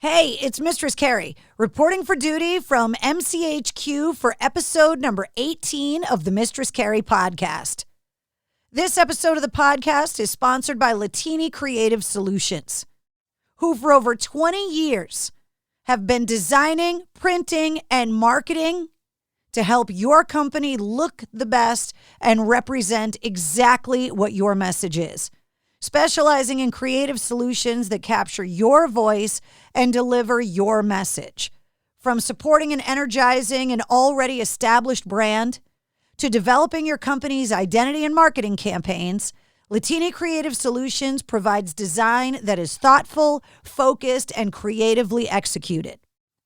Hey, it's Mistress Carrie, reporting for duty from MCHQ for episode number 18 of the Mistress Carrie podcast. This episode of the podcast is sponsored by Latini Creative Solutions, who for over 20 years have been designing, printing, and marketing to help your company look the best and represent exactly what your message is, specializing in creative solutions that capture your voice and deliver your message. From supporting and energizing an already established brand to developing your company's identity and marketing campaigns, Latini Creative Solutions provides design that is thoughtful, focused, and creatively executed.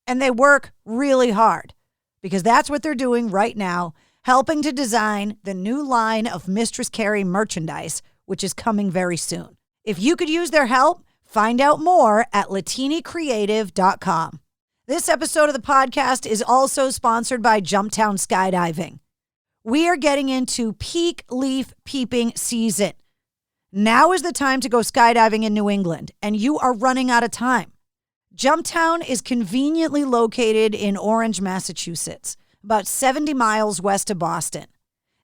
And they work really hard because that's what they're doing right now, helping to design the new line of Mistress Carrie merchandise, which is coming very soon. If you could use their help, find out more at latinicreative.com. This episode of the podcast is also sponsored by Jumptown Skydiving. We are getting into peak leaf peeping season. Now is the time to go skydiving in New England, and you are running out of time. Jumptown is conveniently located in Orange, Massachusetts, about 70 miles west of Boston.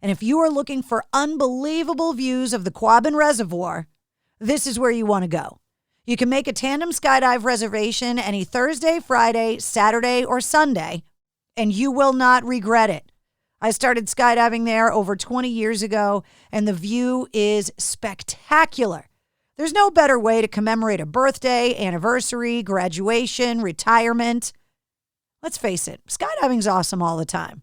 And if you are looking for unbelievable views of the Quabbin Reservoir, this is where you want to go. You can make a tandem skydive reservation any Thursday, Friday, Saturday, or Sunday, and you will not regret it. I started skydiving there over 20 years ago, and the view is spectacular. There's no better way to commemorate a birthday, anniversary, graduation, retirement. Let's face it, skydiving's awesome all the time.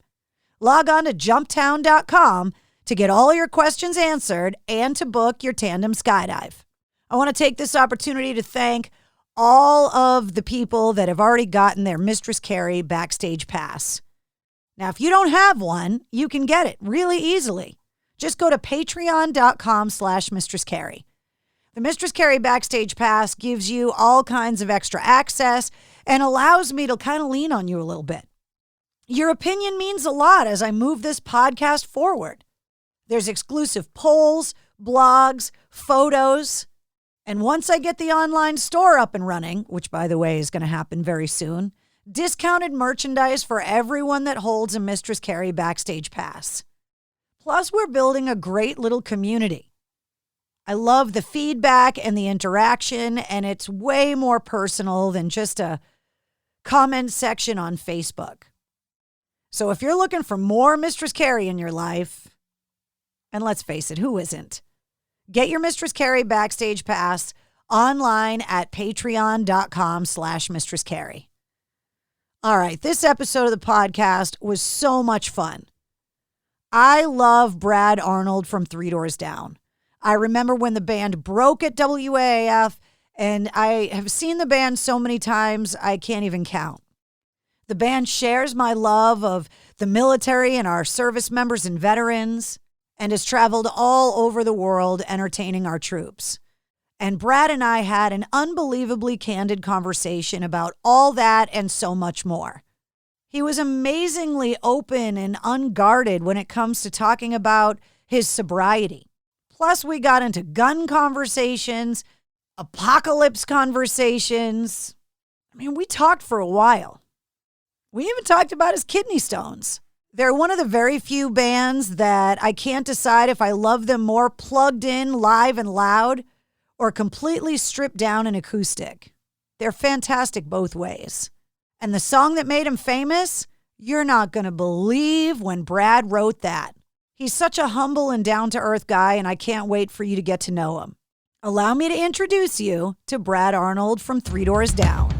Log on to jumptown.com to get all your questions answered and to book your tandem skydive. I want to take this opportunity to thank all of the people that have already gotten their Mistress Carrie Backstage Pass. Now, if you don't have one, you can get it really easily. Just go to patreon.com/Mistress Carrie. The Mistress Carrie Backstage Pass gives you all kinds of extra access and allows me to kind of lean on you a little bit. Your opinion means a lot as I move this podcast forward. There's exclusive polls, blogs, photos, and once I get the online store up and running, which by the way is going to happen very soon, discounted merchandise for everyone that holds a Mistress Carrie Backstage Pass. Plus, we're building a great little community. I love the feedback and the interaction, and it's way more personal than just a comment section on Facebook. So if you're looking for more Mistress Carrie in your life, and let's face it, who isn't? Get your Mistress Carrie Backstage Pass online at patreon.com/Mistress Carrie. All right, this episode of the podcast was so much fun. I love Brad Arnold from 3 Doors Down. I remember when the band broke at WAAF, and I have seen the band so many times I can't even count. The band shares my love of the military and our service members and veterans and has traveled all over the world entertaining our troops. And Brad and I had an unbelievably candid conversation about all that and so much more. He was amazingly open and unguarded when it comes to talking about his sobriety. Plus, we got into gun conversations, apocalypse conversations. I mean, we talked for a while. We even talked about his kidney stones. They're one of the very few bands that I can't decide if I love them more plugged in, live and loud, or completely stripped down and acoustic. They're fantastic both ways. And the song that made him famous, you're not going to believe when Brad wrote that. He's such a humble and down-to-earth guy, and I can't wait for you to get to know him. Allow me to introduce you to Brad Arnold from 3 Doors Down.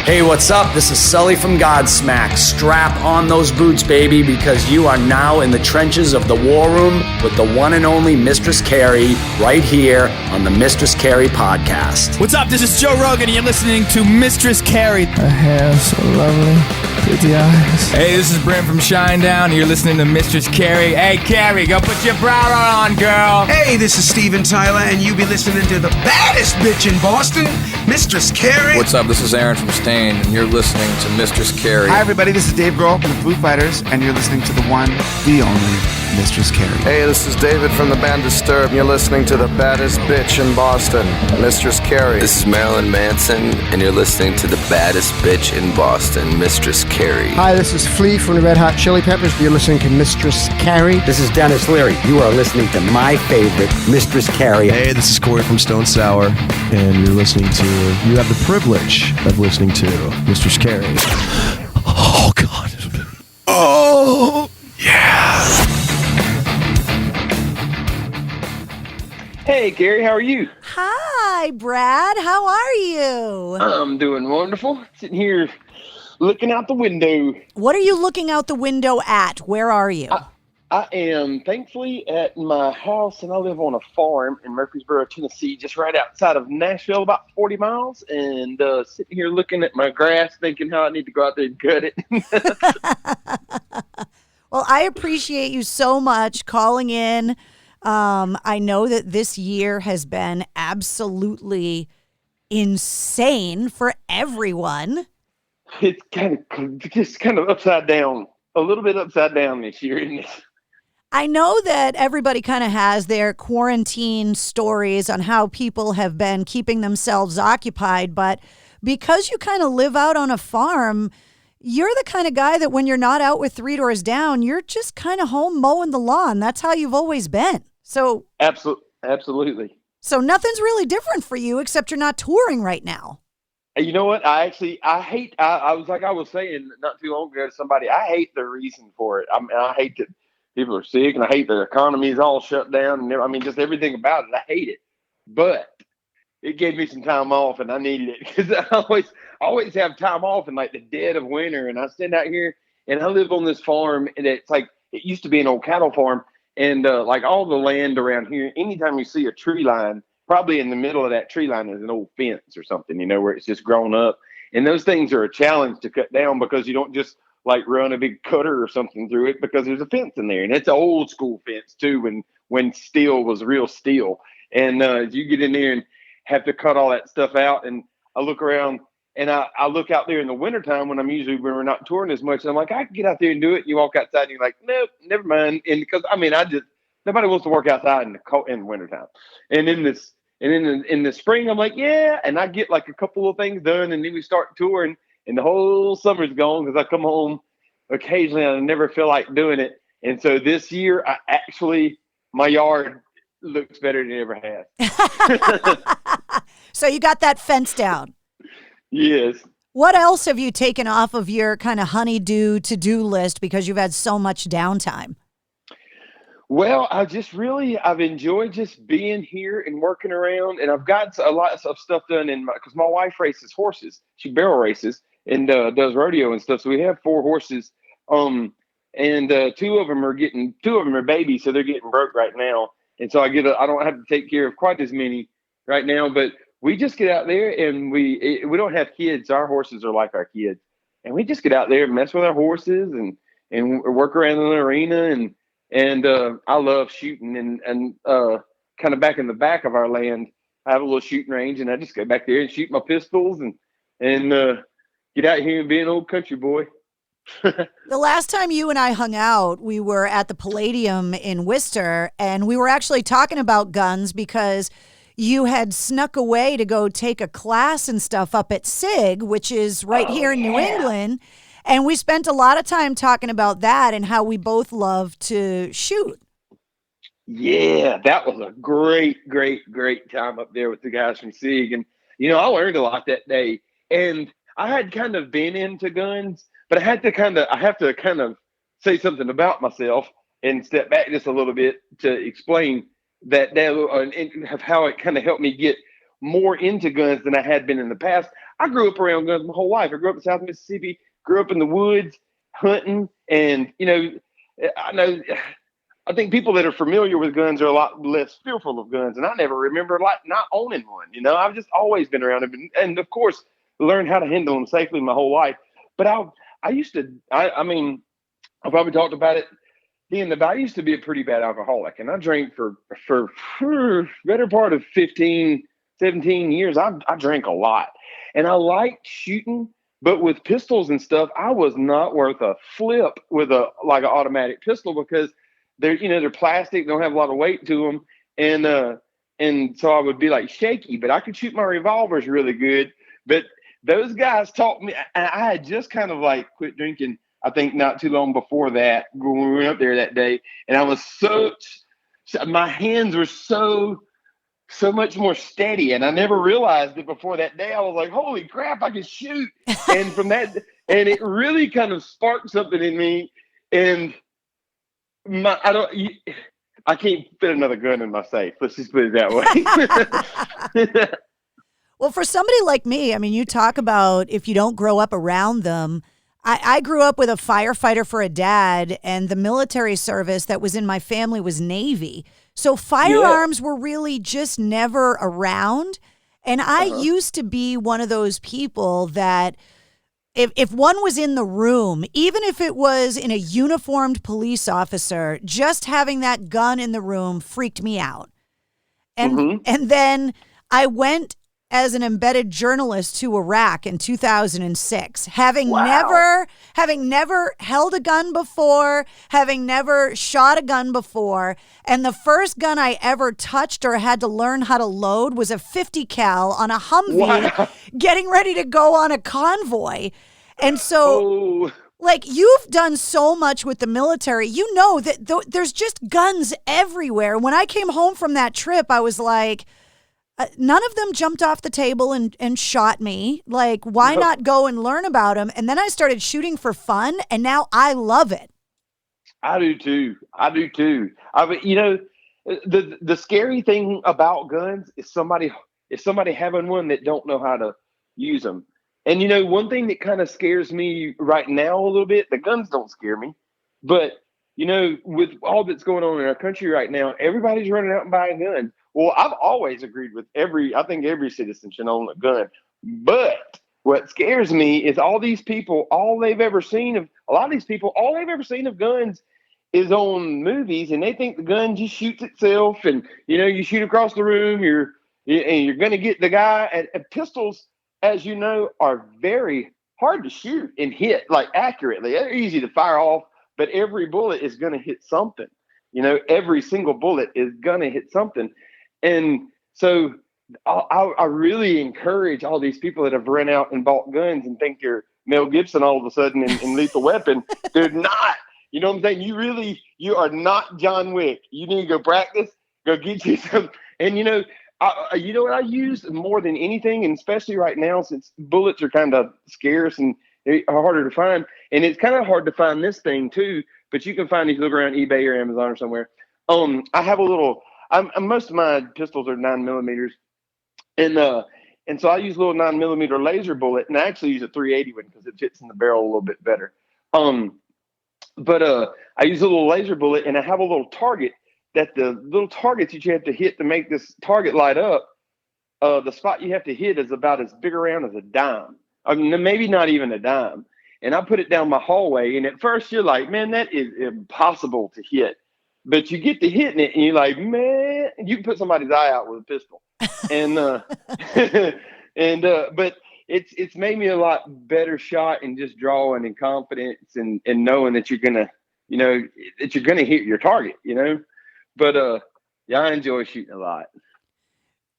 Hey, what's up? This is Sully from Godsmack. Strap on those boots, baby, because you are now in the trenches of the war room with the one and only Mistress Carrie right here on the Mistress Carrie podcast. What's up? This is Joe Rogan, and you're listening to Mistress Carrie. Her hair so lovely, pretty eyes. Hey, this is Brent from Shinedown, and you're listening to Mistress Carrie. Hey, Carrie, go put your bra on, girl. Hey, this is Steven Tyler, and you be listening to the baddest bitch in Boston, Mistress Carrie. What's up? This is Aaron from Stanford. Cobain, and you're listening to Mistress Carrie. Hi, everybody. This is Dave Grohl from the Foo Fighters, and you're listening to the one, the only Mistress Carrie. Hey, this is David from the band Disturbed, and you're listening to the baddest bitch in Boston, Mistress Carrie. This is Marilyn Manson, and you're listening to the baddest bitch in Boston, Mistress Carrie. Hi, this is Flea from the Red Hot Chili Peppers. You're listening to Mistress Carrie. This is Dennis Leary. You are listening to my favorite, Mistress Carrie. Hey, this is Corey from Stone Sour, and you have the privilege of listening to Mistress Carrie. Oh, God. Oh, yeah. Hey, Gary, how are you? Hi, Brad. How are you? I'm doing wonderful. Sitting here looking out the window. What are you looking out the window at? Where are you? I am thankfully at my house, and I live on a farm in Murfreesboro, Tennessee, just right outside of Nashville, about 40 miles, and sitting here looking at my grass, thinking how I need to go out there and cut it. Well, I appreciate you so much calling in. I know that this year has been absolutely insane for everyone. It's kind of upside down, a little bit upside down this year, isn't it? I know that everybody kind of has their quarantine stories on how people have been keeping themselves occupied, but because you kind of live out on a farm, you're the kind of guy that when you're not out with Three Doors Down, you're just kind of home mowing the lawn. That's how you've always been. So Absolutely. So nothing's really different for you except you're not touring right now. You know what? I was saying not too long ago to somebody, I hate the reason for it. I hate that people are sick, and I hate the economy is all shut down. And just everything about it. I hate it. But it gave me some time off, and I needed it because I always have time off in like the dead of winter. And I stand out here, and I live on this farm, and it's like it used to be an old cattle farm. And like all the land around here, anytime you see a tree line, probably in the middle of that tree line is an old fence or something, where it's just grown up. And those things are a challenge to cut down because you don't just like run a big cutter or something through it because there's a fence in there. And it's an old school fence too, when steel was real steel. And you get in there and have to cut all that stuff out. And I look around and I look out there in the wintertime when we're not touring as much. And I'm like, I can get out there and do it. And you walk outside and you're like, nope, never mind. And because nobody wants to work outside in the wintertime. And in the spring, I'm like, yeah. And I get like a couple of things done, and then we start touring, and the whole summer's gone because I come home occasionally and I never feel like doing it. And so this year, my yard looks better than it ever has. So you got that fence down. Yes. What else have you taken off of your kind of honeydew to-do list because you've had so much downtime? Well, I've enjoyed just being here and working around, and I've got a lot of stuff done because my wife races horses. She barrel races and does rodeo and stuff. So we have 4 horses, and 2 of them are babies, so they're getting broke right now. And so I don't have to take care of quite as many right now, but we just get out there and we don't have kids. Our horses are like our kids, and we just get out there and mess with our horses and work around in the arena and I love shooting and kind of back in the back of our land, I have a little shooting range, and I just go back there and shoot my pistols and get out here and be an old country boy. The last time you and I hung out, we were at the Palladium in Worcester, and we were actually talking about guns because you had snuck away to go take a class and stuff up at SIG, which is right here in New England. And we spent a lot of time talking about that and how we both love to shoot. Yeah, that was a great, great, great time up there with the guys from SIG. And, I learned a lot that day. And I had kind of been into guns, but I have to kind of say something about myself and step back just a little bit to explain that and how it kind of helped me get more into guns than I had been in the past. I grew up around guns my whole life. I grew up in South Mississippi, grew up in the woods hunting, and I think people that are familiar with guns are a lot less fearful of guns, and I never remember not owning one. I've just always been around them, and of course learned how to handle them safely my whole life. But I used to I probably talked about it but I used to be a pretty bad alcoholic, and I drank for better part of 15, 17 years. I drank a lot, and I liked shooting, But with pistols and stuff, I was not worth a flip with an automatic pistol because they're plastic, don't have a lot of weight to them, and so I would be like shaky. But I could shoot my revolvers really good. But those guys taught me. I had just kind of like quit drinking, I think not too long before that, when we went up there that day. And I was my hands were so much more steady. And I never realized it before that day. I was like, holy crap, I can shoot. And from that, and it really kind of sparked something in me. And I can't fit another gun in my safe. Let's just put it that way. Well, for somebody like me, I mean, you talk about if you don't grow up around them. I grew up with a firefighter for a dad, and the military service that was in my family was Navy. So firearms were really just never around. And I used to be one of those people that if one was in the room, even if it was in a uniformed police officer, just having that gun in the room freaked me out. And then I went as an embedded journalist to Iraq in 2006, having never held a gun before, having never shot a gun before. And the first gun I ever touched or had to learn how to load was a 50 cal on a Humvee, getting ready to go on a convoy. And so like, you've done so much with the military, you know that there's just guns everywhere. When I came home from that trip, I was like, none of them jumped off the table and shot me. Like, why not go and learn about them? And then I started shooting for fun, and now I love it. I do too. I mean, the scary thing about guns is somebody having one that don't know how to use them. And one thing that kind of scares me right now a little bit, the guns don't scare me, but with all that's going on in our country right now, everybody's running out and buying guns. Well, I've always agreed with I think every citizen should own a gun. But what scares me is all these people, all they've ever seen of guns is on movies, and they think the gun just shoots itself, and you shoot across the room, you're going to get the guy. And pistols, as you know, are very hard to shoot and hit like accurately. They're easy to fire off, but every bullet is going to hit something. Every single bullet is going to hit something. And so I really encourage all these people that have run out and bought guns and think they're Mel Gibson all of a sudden in Lethal Weapon. They're not. You know what I'm saying? You are not John Wick. You need to go practice, go get you some. And what I use more than anything, and especially right now since bullets are kind of scarce and they're harder to find. And it's kind of hard to find this thing too, but you can find these, look around eBay or Amazon or somewhere. I have a little. Most of my pistols are 9mm, and so I use a little 9mm laser bullet, and I actually use a 380 one because it fits in the barrel a little bit better. But I use a little laser bullet, and I have a little target that the little targets that you have to hit to make this target light up. The spot you have to hit is about as big around as a dime. I mean, maybe not even a dime. And I put it down my hallway, and at first you're like, man, that is impossible to hit. But you get to hitting it, and you're like, man, you can put somebody's eye out with a pistol. And but it's made me a lot better shot in just drawing and confidence and knowing that you're gonna hit your target, But I enjoy shooting a lot.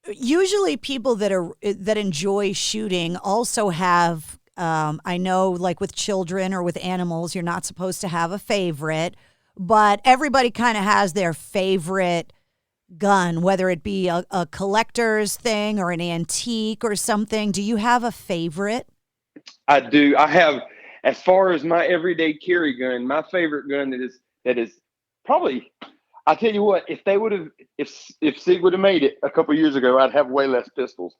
Usually, people that enjoy shooting also have. I know, like with children or with animals, you're not supposed to have a favorite. But everybody kind of has their favorite gun, whether it be a collector's thing or an antique or something. Do you have a favorite? I do. I have, as far as my everyday carry gun, my favorite gun that is probably, I tell you what, if SIG would have made it a couple years ago, I'd have way less pistols.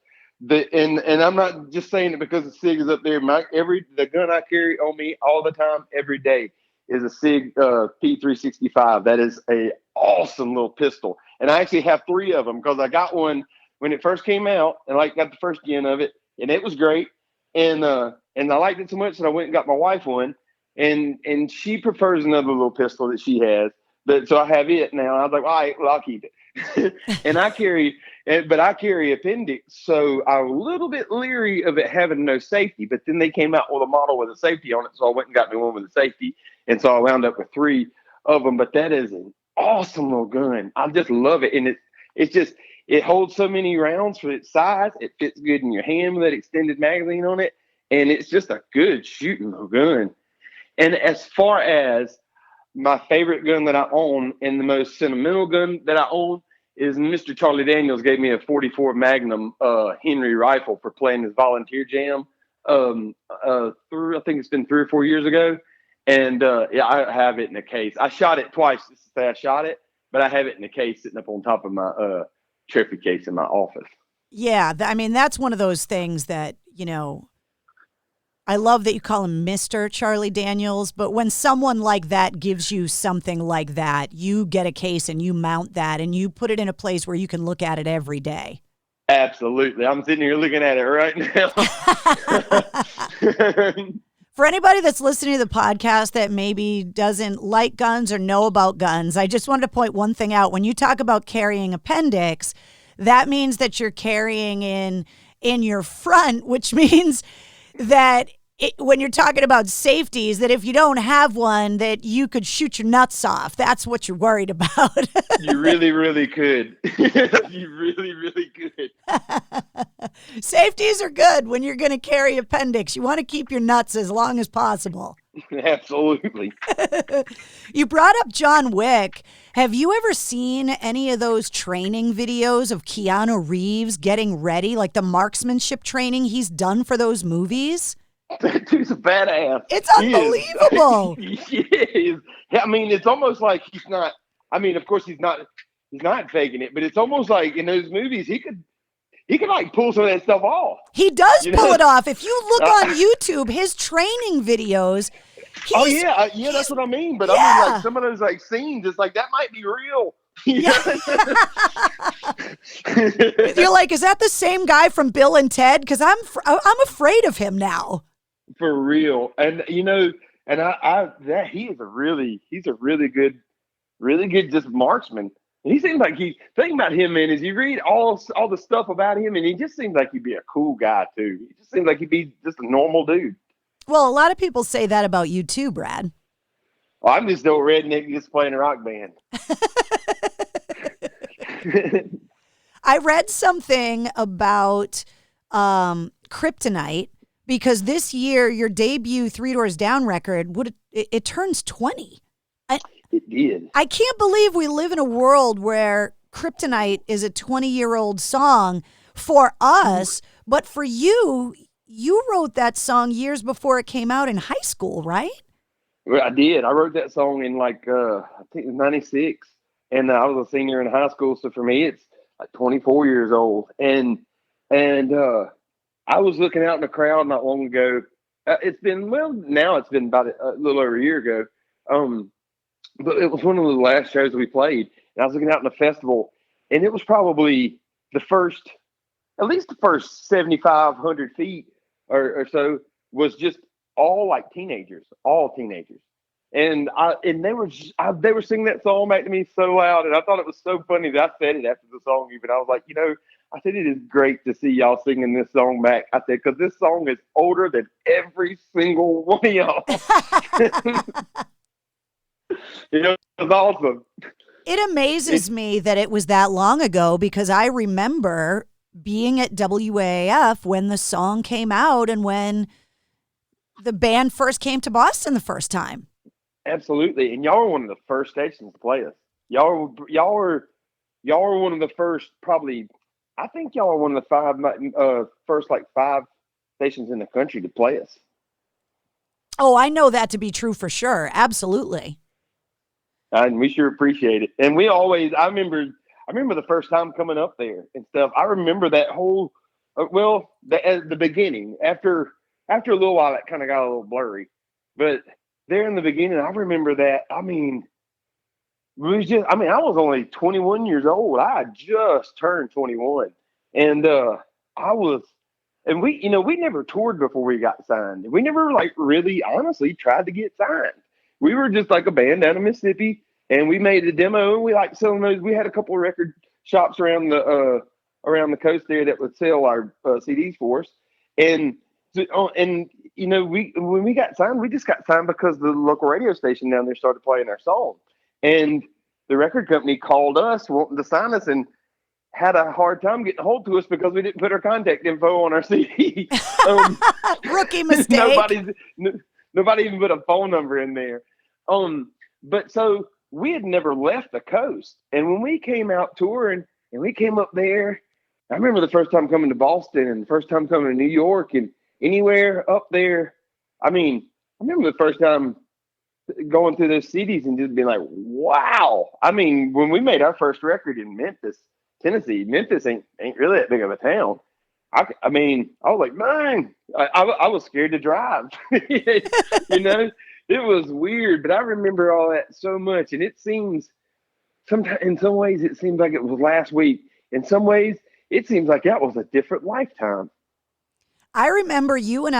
And I'm not just saying it because the SIG is up there. The gun I carry on me all the time, every day, is a SIG P365. That is a awesome little pistol. And I actually have 3 of them because I got one when it first came out, and I got the first gen of it, and it was great. And I liked it so much that I went and got my wife one, and she prefers another little pistol that she has. So I have it now. I was like, all right, well, I'll keep it. And I carry appendix, so I'm a little bit leery of it having no safety. But then they came out with a model with a safety on it, so I went and got me one with a safety, and so I wound up with 3 of them. But that is an awesome little gun. I just love it, and it holds so many rounds for its size. It fits good in your hand with that extended magazine on it, and it's just a good shooting little gun. And as far as my favorite gun that I own and the most sentimental gun that I own is Mr. Charlie Daniels gave me a 44 Magnum Henry rifle for playing his volunteer jam. I think it's been 3 or 4 years ago. And yeah, I have it in a case. I shot it twice just to say I shot it, but I have it in a case sitting up on top of my trophy case in my office. Yeah, I mean, that's one of those things that, you know, I love that you call him Mr. Charlie Daniels, but when someone like that gives you something like that, you get a case and you mount that and you put it in a place where you can look at it every day. Absolutely. I'm sitting here looking at it right now. For anybody that's listening to the podcast that maybe doesn't like guns or know about guns, I just wanted to point one thing out. When you talk about carrying appendix, that means that you're carrying in your front, which means that when you're talking about safeties, that if you don't have one, that you could shoot your nuts off. That's what you're worried about. You really, really could. You really, really could. Safeties are good when you're going to carry appendix. You want to keep your nuts as long as possible. Absolutely. You brought up John Wick. Have you ever seen any of those training videos of Keanu Reeves getting ready, like the marksmanship training he's done for those movies? That dude's a badass. It's unbelievable. He is. I mean, it's almost like he's not. I mean, of course, he's not faking it, but it's almost like in those movies he could like pull some of that stuff off. He does pull it off. If you look on YouTube, his training videos. That's what I mean. But I mean, like some of those like scenes, it's like that might be real. Yeah. You're like, is that the same guy from Bill and Ted? Because I'm afraid of him now. For real, and you know, and he's a really good just marksman. And he seems like thing about him, man, is you read all the stuff about him, and he just seems like he'd be a cool guy too. He just seems like he'd be just a normal dude. Well, a lot of people say that about you too, Brad. Well, I'm just no redneck just playing a rock band. I read something about Kryptonite because this year your debut 3 Doors Down record it turns 20. It did. I can't believe we live in a world where Kryptonite is a 20-year-old song for us, but for you wrote that song years before it came out in high school, right? Well, I did. I wrote that song in I think it was 96. And I was a senior in high school. So for me, it's like 24 years old. And I was looking out in the crowd not long ago. Now it's been about a little over a year ago. But it was one of the last shows we played. And I was looking out in the festival, and it was probably at least the first 7,500 feet or so was just all like teenagers. And they were singing that song back to me so loud, and I thought it was so funny that I said it after the song. Even I was like, I said it is great to see y'all singing this song back. I said because this song is older than every single one of y'all. It was awesome. It amazes me that it was that long ago because I remember being at WAAF when the song came out and when the band first came to Boston the first time. Absolutely, and y'all were one of the first stations to play us. Y'all were one of the first. Probably, I think y'all are one of the first 5 stations in the country to play us. Oh, I know that to be true for sure. Absolutely. And we sure appreciate it. And we always. I remember the first time coming up there and stuff. I remember that whole. The beginning. After a little while, it kind of got a little blurry, but. There in the beginning, I remember that. I mean, I was only 21 years old. I had just turned 21, and we never toured before we got signed. We never really honestly tried to get signed. We were just like a band down in Mississippi, And we made a demo, and we like selling those. We had a couple of record shops around the coast there that would sell our CDs for us. And when we got signed, we just got signed because the local radio station down there started playing our song, and the record company called us wanting to sign us, and had a hard time getting a hold to us because we didn't put our contact info on our CD. Rookie mistake. Nobody even put a phone number in there. But so we had never left the coast. And when we came out touring and we came up there, I remember the first time coming to Boston and the first time coming to New York and anywhere up there. I mean, I remember the first time going through those CDs and just being like, wow. I mean, when we made our first record in Memphis, Tennessee, Memphis ain't really that big of a town. I mean, I was like, man, I was scared to drive. You know, it was weird, but I remember all that so much. And it seems sometimes, in some ways, it seems like it was last week. In some ways, it seems like that was a different lifetime. I remember you and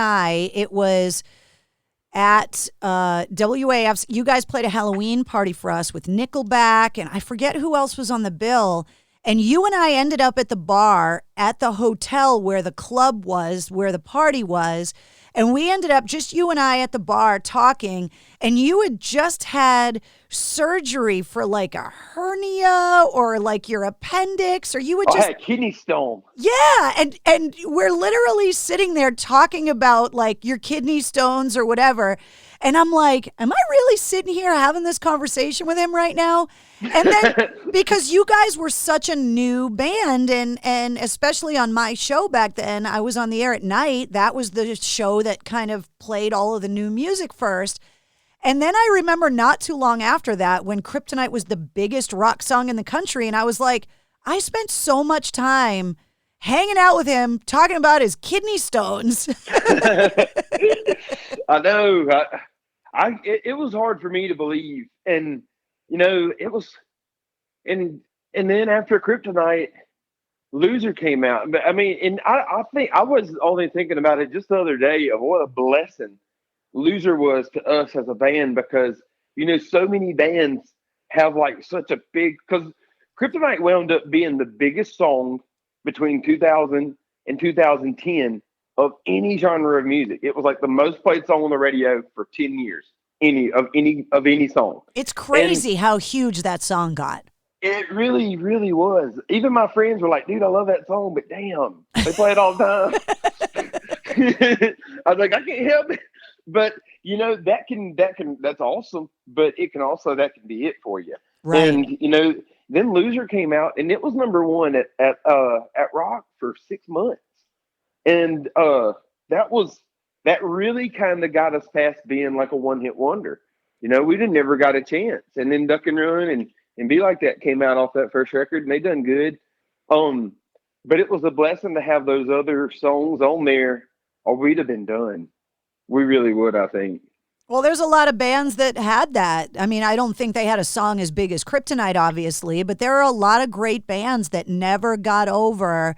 it was at WAF's. You guys played a Halloween party for us with Nickelback, and I forget who else was on the bill. And you and I ended up at the bar at the hotel where the club was, where the party was. And we ended up just you and I at the bar talking. And you had just had surgery for like a hernia or like your appendix, or you would just. I had a kidney stone. Yeah. And we're literally sitting there talking about like your kidney stones or whatever. And I'm like, am I really sitting here having this conversation with him right now? And then because you guys were such a new band, and especially on my show back then, I was on the air at night. That was the show that kind of played all of the new music first. And then I remember not too long after that when Kryptonite was the biggest rock song in the country. And I was like, I spent so much time hanging out with him, talking about his kidney stones. I know. It was hard for me to believe, and you know, it was, and then after Kryptonite, Loser came out. But I mean, and I think I was only thinking about it just the other day of what a blessing Loser was to us as a band, because you know, so many bands have like such a big, because Kryptonite wound up being the biggest song between 2000 and 2010 of any genre of music. It was like the most played song on the radio for 10 years. Any song. It's crazy how huge that song got. It really, really was. Even my friends were like, dude, I love that song, but damn, they play it all the time. I was like, I can't help it. But you know, that's awesome. But it can also, that can be it for you. Right. And you know, then Loser came out and it was number one at Rock for 6 months. And that really kind of got us past being like a one-hit wonder. You know, we never got a chance. And then Duck and Run and Be Like That came out off that first record, and they done good. But it was a blessing to have those other songs on there, or we'd have been done. We really would, I think. Well, there's a lot of bands that had that. I mean, I don't think they had a song as big as Kryptonite, obviously, but there are a lot of great bands that never got over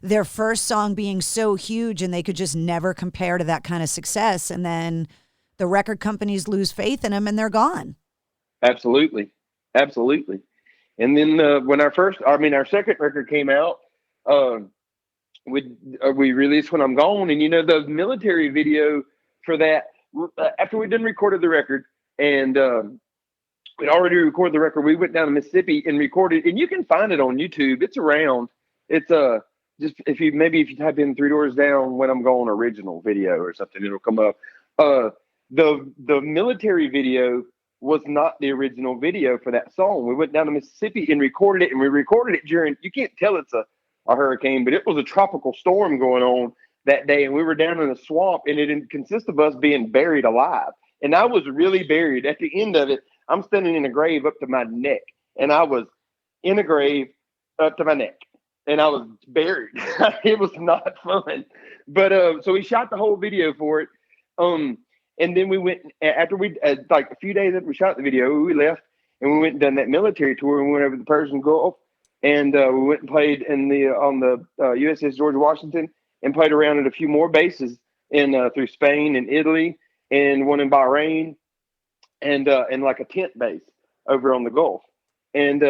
their first song being so huge, and they could just never compare to that kind of success. And then the record companies lose faith in them and they're gone. Absolutely. Absolutely. And then when our second record came out, we released When I'm Gone. And, you know, the military video for that, after we'd done recorded the record and we'd already recorded the record, we went down to Mississippi and recorded, and you can find it on YouTube. It's around. It's just if you type in 3 Doors Down When I'm Gone original video or something, it'll come up. The military video was not the original video for that song. We went down to Mississippi and recorded it, and we recorded it during, you can't tell it's a hurricane, but it was a tropical storm going on that day, and we were down in a swamp, and it didn't consist of us being buried alive. And I was really buried. At the end of it, I'm standing in a grave up to my neck, and I was in a grave up to my neck, and I was buried. It was not fun. But so we shot the whole video for it. And then we went, after like a few days after we shot the video, we left and we went and done that military tour, and we went over to the Persian Gulf, and we went and played on the USS George Washington, and played around at a few more bases through Spain and Italy, and one in Bahrain, and like a tent base. over on the Gulf. And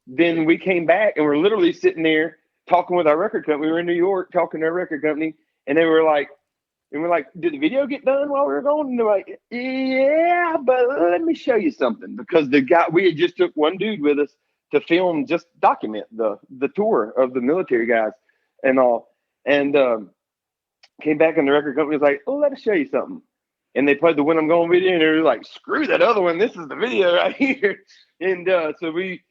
then we came back and we're literally sitting there talking with our record company. We were in New York talking to our record company, and they were like, did the video get done while we were gone? And they're like, yeah, but let me show you something. Because we had just took one dude with us to film, just document the tour of the military guys and all. And came back and the record company was like, oh, let us show you something. And they played the When I'm Gone video, and they were like, screw that other one. This is the video right here. And so we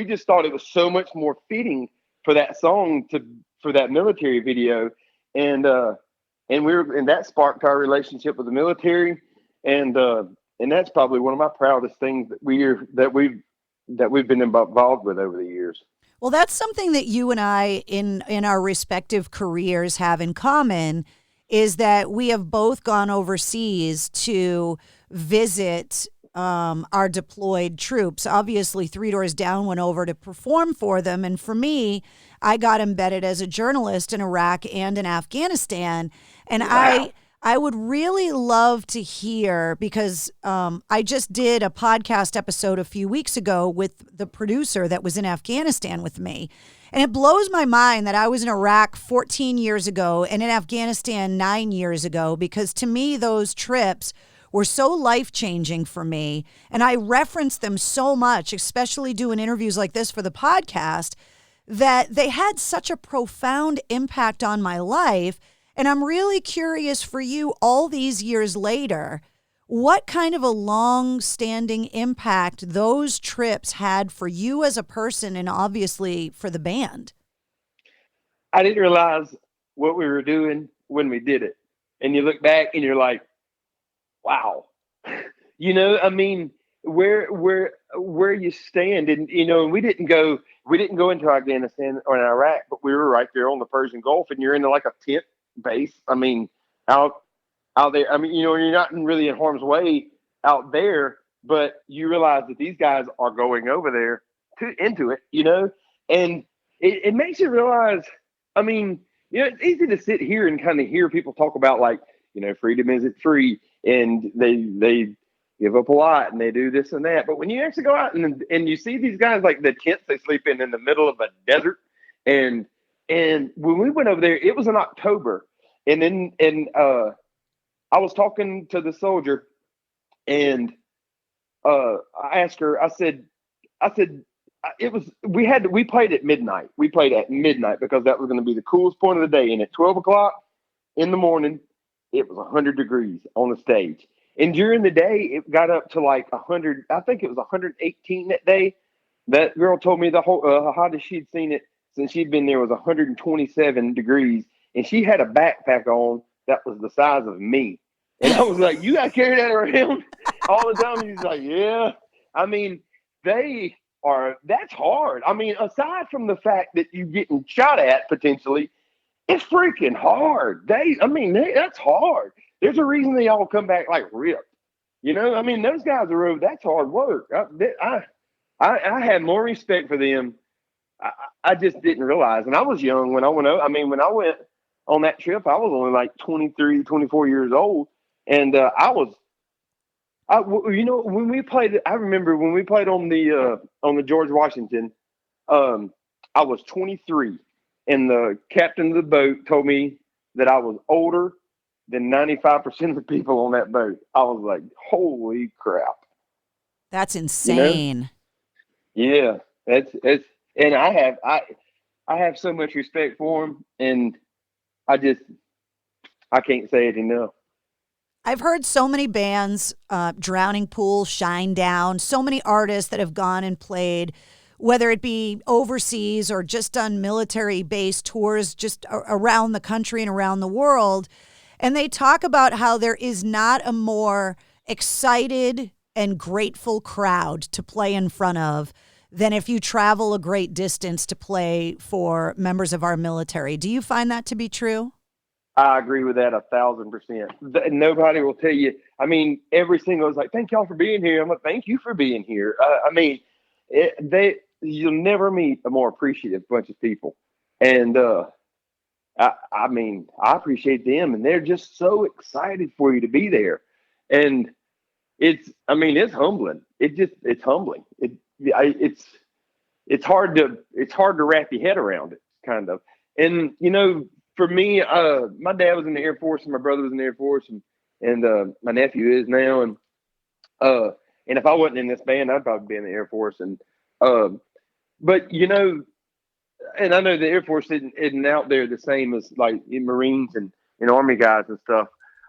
just thought it was so much more fitting for that song for that military video. And that sparked our relationship with the military. And that's probably one of my proudest things that we've been involved with over the years. Well, that's something that you and I in our respective careers have in common, is that we have both gone overseas to visit our deployed troops. Obviously, Three Doors Down went over to perform for them. And for me, I got embedded as a journalist in Iraq and in Afghanistan. And wow. I would really love to hear, because I just did a podcast episode a few weeks ago with the producer that was in Afghanistan with me. And it blows my mind that I was in Iraq 14 years ago and in Afghanistan 9 years ago, because to me, those trips were so life-changing for me. And I reference them so much, especially doing interviews like this for the podcast, that they had such a profound impact on my life. And I'm really curious for you, all these years later, what kind of a long-standing impact those trips had for you as a person and obviously for the band. I didn't realize what we were doing when we did it. And you look back and you're like, wow. I mean, where you stand, and we didn't go into Afghanistan or Iraq, but we were right there on the Persian Gulf, and you're in like a tent base. I mean, out there. I mean, you're not really in harm's way out there, but you realize that these guys are going over there into it, and it makes you realize. I mean, it's easy to sit here and kind of hear people talk about, like, freedom isn't free, and they give up a lot and they do this and that. But when you actually go out and you see these guys, like the tents they sleep in the middle of a desert, and when we went over there, it was in October, and I was talking to the soldier, and I asked her. I said, we played at midnight. We played at midnight because that was going to be the coolest point of the day. And at 12 o'clock in the morning, it was 100 degrees on the stage. And during the day, it got up to like 100. I think it was 118 that day. That girl told me the whole hottest she'd seen it since she'd been there was 127 degrees. And she had a backpack on that was the size of me. And I was like, you got to carry that around all the time? And he's like, yeah. I mean, that's hard. I mean, aside from the fact that you're getting shot at potentially, it's freaking hard. That's hard. There's a reason they all come back like ripped. I mean, those guys are over. That's hard work. I had more respect for them. I just didn't realize. And I was young when I went over. I mean, when I went on that trip, I was only like 23, 24 years old. And when we played, I remember when we played on the George Washington, I was 23, and the captain of the boat told me that I was older than 95% of the people on that boat. I was like, holy crap. That's insane. Yeah, it's and I have so much respect for him, and I can't say it enough. I've heard so many bands, Drowning Pool, Shine Down, so many artists that have gone and played, whether it be overseas or just done military-based tours just around the country and around the world. And they talk about how there is not a more excited and grateful crowd to play in front of than if you travel a great distance to play for members of our military. Do you find that to be true? I agree with that 1,000%. Nobody will tell you. I mean, every single is like, thank y'all for being here. I'm like, thank you for being here. You'll never meet a more appreciative bunch of people. And I appreciate them, and they're just so excited for you to be there. And it's humbling. It's humbling. It's hard to wrap your head around it, kind of. And for me, my dad was in the Air Force, and my brother was in the Air Force, and my nephew is now, and if I wasn't in this band, I'd probably be in the Air Force. And but and I know the Air Force isn't out there the same as like in Marines and Army guys and stuff.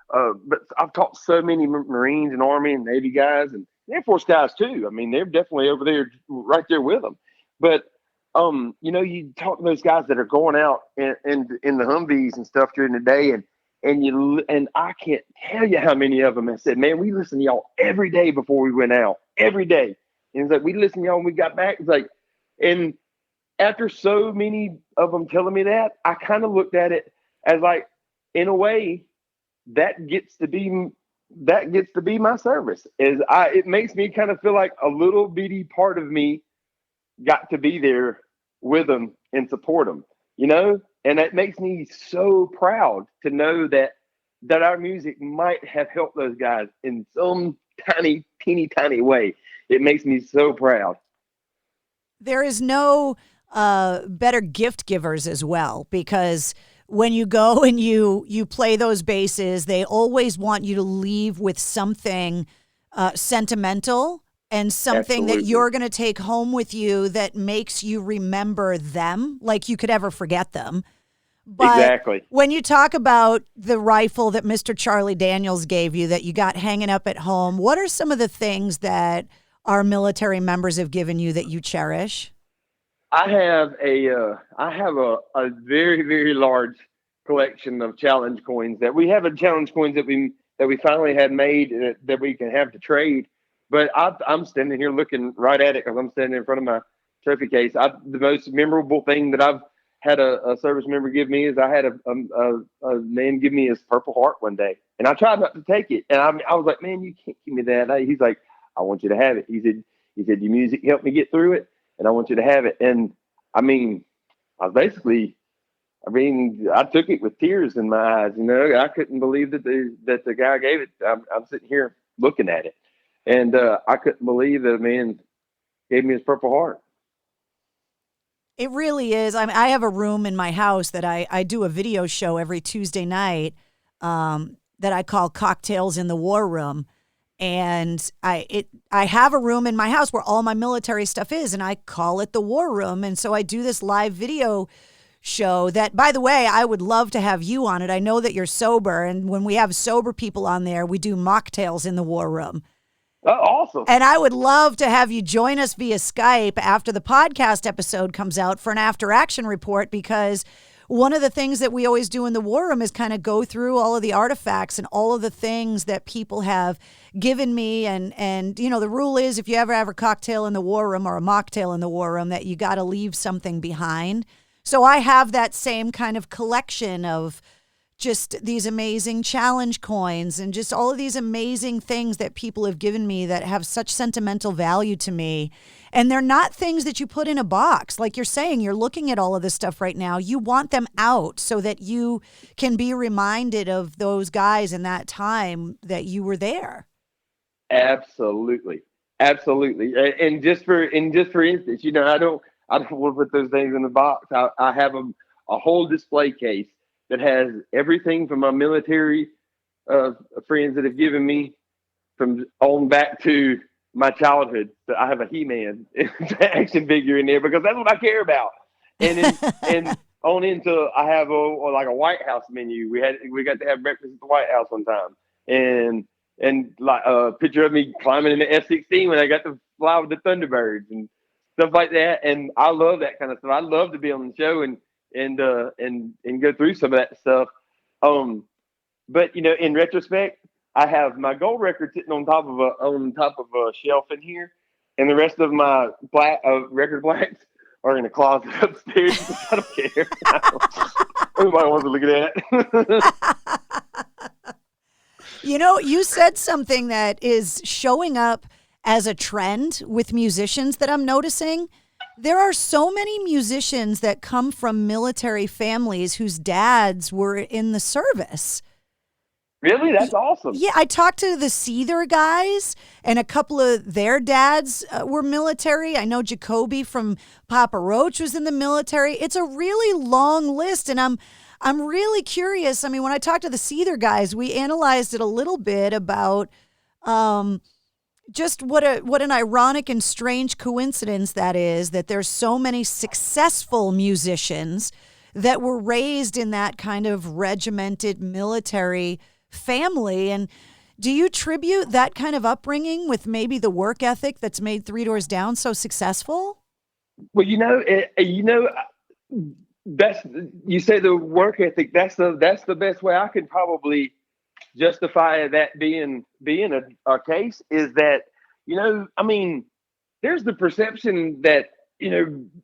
But I've talked to so many Marines and Army and Navy guys and Air Force guys too. I mean, they're definitely over there, right there with them. But you talk to those guys that are going out in the Humvees and stuff during the day, and I can't tell you how many of them have said, "Man, we listen to y'all every day before we went out, every day." And it's like, we listened to y'all when we got back. It's like, and after so many of them telling me that, I kind of looked at it as like, in a way, that gets to be my service. It makes me kind of feel like a little bitty part of me got to be there with them and support them, and that makes me so proud to know that our music might have helped those guys in some teeny tiny way. It makes me so proud. There is no better gift givers as well, because when you go and you play those bases, they always want you to leave with something sentimental and something that you're going to take home with you that makes you remember them, like you could ever forget them. But exactly. When you talk about the rifle that Mr. Charlie Daniels gave you that you got hanging up at home, what are some of the things that our military members have given you that you cherish? I have a very, very large collection of challenge coins that we have challenge coins that we finally had made that we can have to trade. But I'm standing here looking right at it because I'm standing in front of my trophy case. The most memorable thing that I've had a service member give me is I had a man give me his Purple Heart one day, and I tried not to take it, and I was like, "Man, you can't give me that." He's like, "I want you to have it." He said, "Your music helped me get through it, and I want you to have it." And I took it with tears in my eyes. I couldn't believe that the guy gave it. I'm sitting here looking at it, and I couldn't believe that a man gave me his Purple Heart. It really is. I have a room in my house that I do a video show every Tuesday night that I call Cocktails in the War Room. And I have a room in my house where all my military stuff is, and I call it the War Room. And so I do this live video show that, by the way, I would love to have you on it. I know that you're sober, and when we have sober people on there, we do mocktails in the War Room. Oh, awesome. And I would love to have you join us via Skype after the podcast episode comes out for an after action report, because one of the things that we always do in the War Room is kind of go through all of the artifacts and all of the things that people have given me. And the rule is, if you ever have a cocktail in the War Room or a mocktail in the War Room, that you got to leave something behind. So I have that same kind of collection of just these amazing challenge coins and just all of these amazing things that people have given me that have such sentimental value to me. And they're not things that you put in a box. Like you're saying, you're looking at all of this stuff right now. You want them out so that you can be reminded of those guys in that time that you were there. Absolutely. And just for instance, I don't want to put those things in the box. I have a whole display case that has everything from my military friends that have given me from on back to my childhood. So I have a He-Man action figure in there because that's what I care about. And on into I have like a White House menu. We got to have breakfast at the White House one time, and like a picture of me climbing in the F-16 when I got to fly with the Thunderbirds and stuff like that. And I love that kind of stuff. I love to be on the show and go through some of that stuff. But in retrospect, I have my gold record sitting on top of a shelf in here, and the rest of my record blacks are in a closet upstairs. I don't care. Nobody wants to look at that. You said something that is showing up as a trend with musicians that I'm noticing. There are so many musicians that come from military families whose dads were in the service. Really? That's awesome. Yeah, I talked to the Seether guys, and a couple of their dads were military. I know Jacoby from Papa Roach was in the military. It's a really long list, and I'm really curious. I mean, when I talked to the Seether guys, we analyzed it a little bit about just what an ironic and strange coincidence that is, that there's so many successful musicians that were raised in that kind of regimented military family. And do you tribute that kind of upbringing with maybe the work ethic that's made Three Doors Down so successful? Well, that's, you say the work ethic. That's the best way I could probably justify that being a case, is that, I mean, there's the perception that,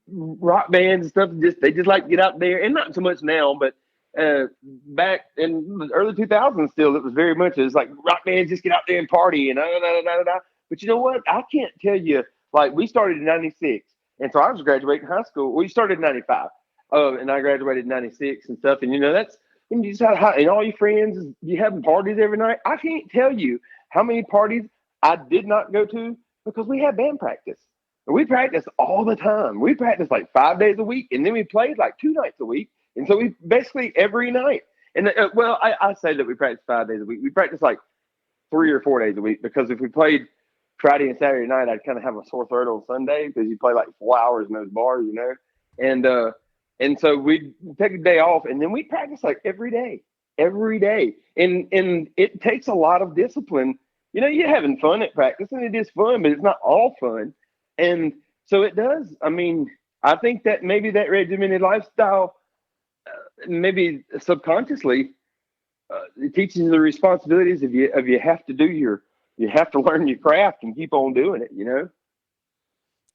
rock bands and stuff, they just like to get out there, and not so much now, but back in the early 2000s, still, it was very much, it's like rock bands just get out there and party and But you know what? I can't tell you, like, we started in 96, and so I was graduating high school. We started in 95, and I graduated in 96 and stuff. And that's when you just have, and all your friends, you having parties every night. I can't tell you how many parties I did not go to because we had band practice. We practiced all the time. We practiced like 5 days a week, and then we played like 2 nights a week. And so we basically every night. And I say that we practiced 5 days a week. We practiced like 3 or 4 days a week, because if we played Friday and Saturday night, I'd kind of have a sore throat on Sunday, because you play like 4 hours in those bars, And so we'd take a day off, and then we practice like every day. And it takes a lot of discipline. You're having fun at practice, and it is fun, but it's not all fun. And so it does. I mean, I think that maybe that regimented lifestyle, maybe subconsciously, it teaches you the responsibilities of you have to learn your craft and keep on doing it,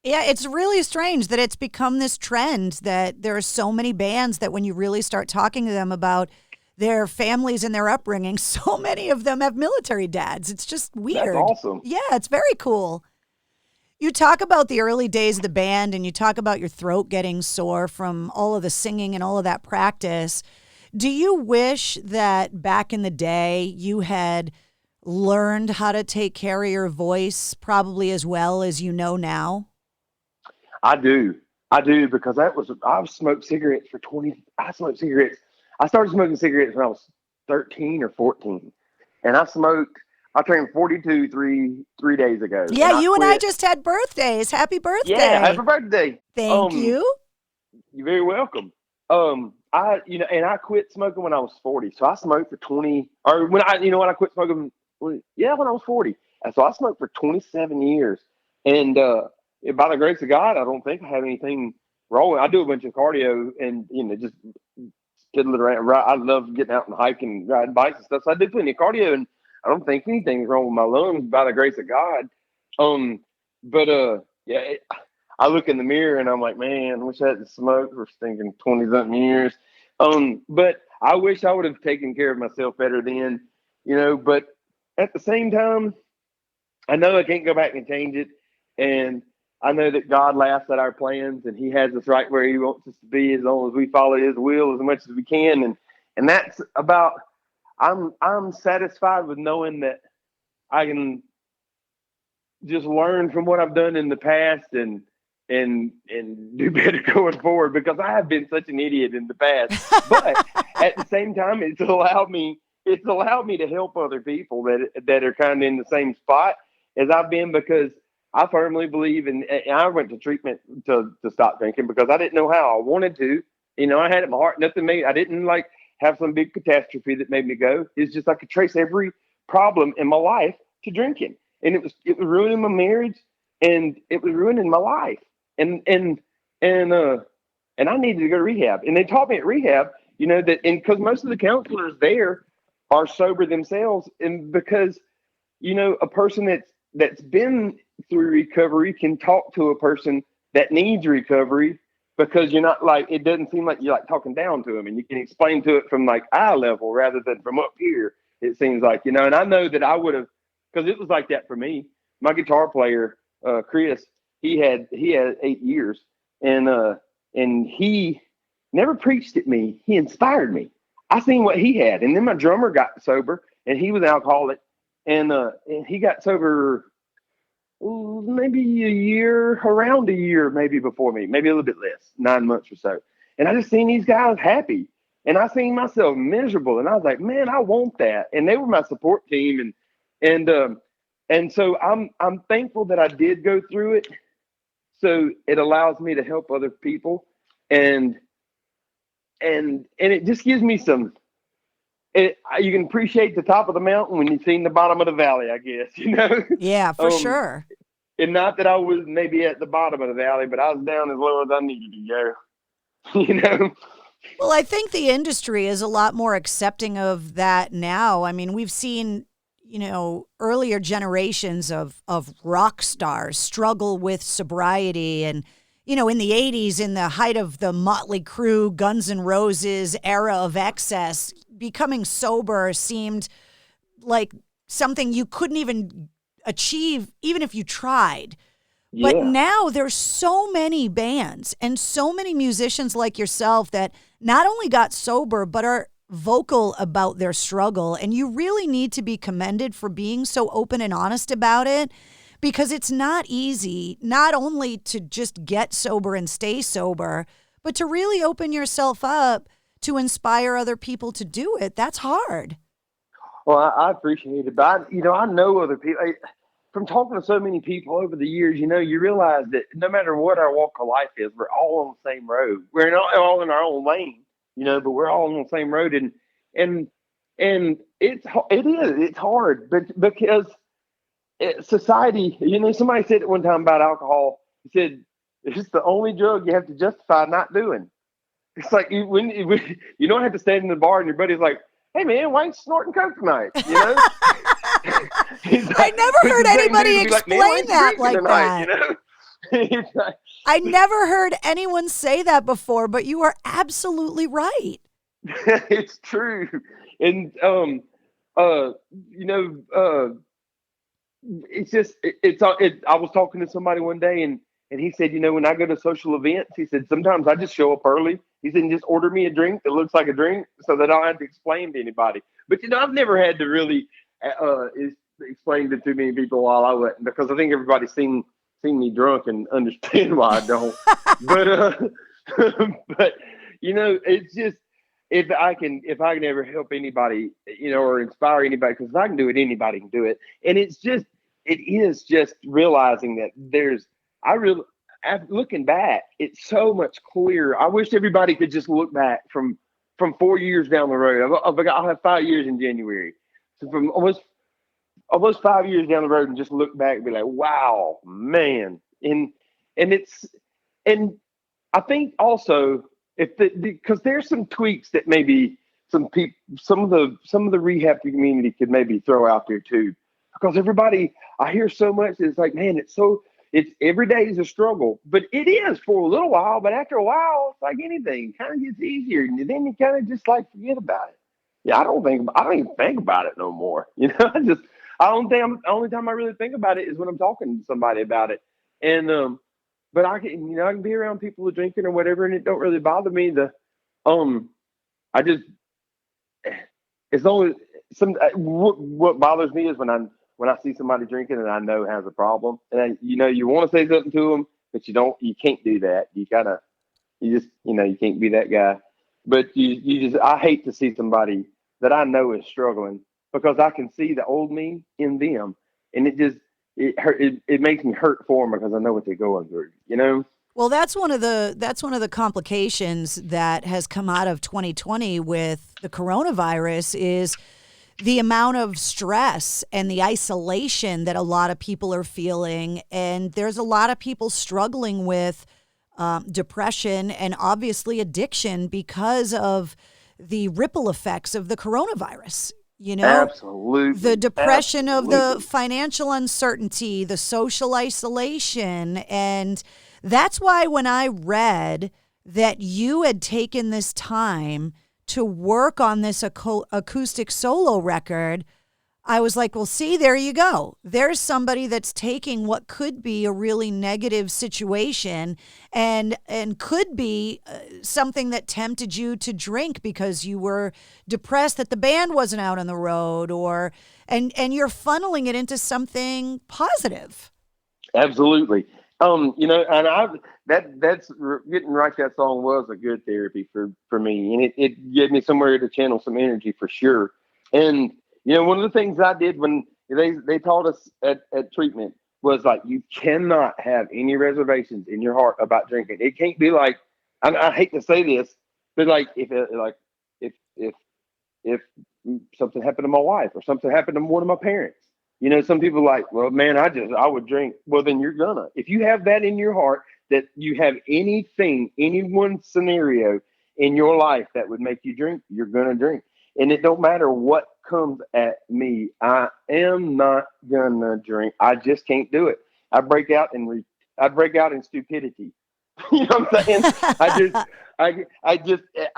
Yeah, it's really strange that it's become this trend that there are so many bands that when you really start talking to them about their families and their upbringing, so many of them have military dads. It's just weird. That's awesome. Yeah, it's very cool. You talk about the early days of the band, and you talk about your throat getting sore from all of the singing and all of that practice. Do you wish that back in the day you had learned how to take care of your voice probably as well as you know now? I do, because I've smoked cigarettes for 20. I smoked cigarettes. I started smoking cigarettes when I was 13 or 14, and I turned 42 three days ago. Yeah, and I just had birthdays. Happy birthday! Yeah, happy birthday. Thank you. You're very welcome. I quit smoking when I was 40. So I smoked for 20. Or when I quit smoking. When I was 40. And so I smoked for 27 years, and by the grace of God, I don't think I have anything wrong. I do a bunch of cardio and just fiddling around. I love getting out and hiking, riding bikes and stuff. So I do plenty of cardio, and I don't think anything's wrong with my lungs by the grace of God. I look in the mirror and I'm like, man, I wish I hadn't smoked for stinking 20-something years. But I wish I would have taken care of myself better then, but at the same time, I know I can't go back and change it. And I know that God laughs at our plans, and he has us right where he wants us to be, as long as we follow his will as much as we can. And that's about, I'm satisfied with knowing that I can just learn from what I've done in the past and do better going forward, because I have been such an idiot in the past. But at the same time, it's allowed me to help other people that are kind of in the same spot as I've been, because I firmly believe and I went to treatment to stop drinking because I didn't know how. I wanted to, I had it in my heart. I didn't like have some big catastrophe that made me go. It's just I could trace every problem in my life to drinking, and it was ruining my marriage, and it was ruining my life, and I needed to go to rehab. And they taught me at rehab, that, and because most of the counselors there are sober themselves, and because a person that's been through recovery can talk to a person that needs recovery, because you're not like, it doesn't seem like you're like talking down to them, and you can explain to it from like eye level rather than from up here. It seems like, and I know that I would have, because it was like that for me. My guitar player, Chris, he had 8 years, and he never preached at me. He inspired me. I seen what he had, and then my drummer got sober, and he was an alcoholic, and he got sober maybe around a year, maybe before me, maybe a little bit less, 9 months or so. And I just seen these guys happy, and I seen myself miserable, and I was like, man, I want that. And they were my support team, and so I'm thankful that I did go through it. So it allows me to help other people, and it just gives me some. You can appreciate the top of the mountain when you've seen the bottom of the valley, I guess, you know? Yeah, for sure. And not that I was maybe at the bottom of the valley, but I was down as low as I needed to go, you know? Well, I think the industry is a lot more accepting of that now. I mean, we've seen, you know, earlier generations of rock stars struggle with sobriety. And, you know, in the 80s, in the height of the Motley Crue, Guns N' Roses era of excess, becoming sober seemed like something you couldn't even achieve, even if you tried. Yeah. But now there's so many bands and so many musicians like yourself that not only got sober, but are vocal about their struggle. And you really need to be commended for being so open and honest about it, because it's not easy, not only to just get sober and stay sober, but to really open yourself up to inspire other people to do it. That's hard. Well, I appreciate it. But, I know other people. From talking to so many people over the years, you realize that no matter what our walk of life is, we're all on the same road. We're not all in our own lane, but we're all on the same road. And it's hard, but because society, somebody said it one time about alcohol. He said, it's the only drug you have to justify not doing. It's like you don't have to stand in the bar and your buddy's like, hey man, why ain't you snorting coke tonight? I never heard anybody explain that like that. I never heard anyone say that before, but you are absolutely right. It's true. And, it's just, I was talking to somebody one day and he said, when I go to social events, he said, sometimes I just show up early. He said, just order me a drink that looks like a drink so that I don't have to explain to anybody. But, I've never had to really explain to too many people while I went, because I think everybody's seen me drunk and understand why I don't. but it's just, if I can ever help anybody, or inspire anybody, because if I can do it, anybody can do it. And it is just realizing that looking back, it's so much clearer. I wish everybody could just look back from 4 years down the road. I'll have 5 years in January. So from almost 5 years down the road, and just look back and be like, wow, man. And I think also, because there's some tweaks that maybe some of the rehab community could maybe throw out there too, because everybody, I hear so much, it's like, man, it's every day is a struggle, but it is for a little while, but after a while, it's like anything, it kind of gets easier, and then you kind of just like forget about it. Yeah, I don't even think about it no more. The only time I really think about it is when I'm talking to somebody about it. And but I can be around people who are drinking or whatever, and it don't really bother me. What bothers me is when I see somebody drinking and I know has a problem, and you want to say something to them, but you can't do that. You can't be that guy. But I hate to see somebody that I know is struggling, because I can see the old me in them, and it makes me hurt for them because I know what they're going through, Well, that's one of the complications that has come out of 2020 with the coronavirus is the amount of stress and the isolation that a lot of people are feeling. And there's a lot of people struggling with depression and obviously addiction because of the ripple effects of the coronavirus. Absolutely. The depression of the financial uncertainty, the social isolation. And that's why when I read that you had taken this time to work on this acoustic solo record, I was like, well, see, there you go. There's somebody that's taking what could be a really negative situation and could be something that tempted you to drink because you were depressed that the band wasn't out on the road, and you're funneling it into something positive. Absolutely. And that's getting to write that song was a good therapy for me, and it gave me somewhere to channel some energy for sure. And one of the things I did when they taught us at treatment was like, you cannot have any reservations in your heart about drinking. It can't be like, I hate to say this, but like if something happened to my wife or something happened to one of my parents, some people are like, well, man, I would drink. Well, then you're gonna. If you have that in your heart, that you have any one scenario in your life that would make you drink, you're gonna drink. And it don't matter what comes at me. I am not gonna drink. I just can't do it. I break out in stupidity. You know what I'm saying? I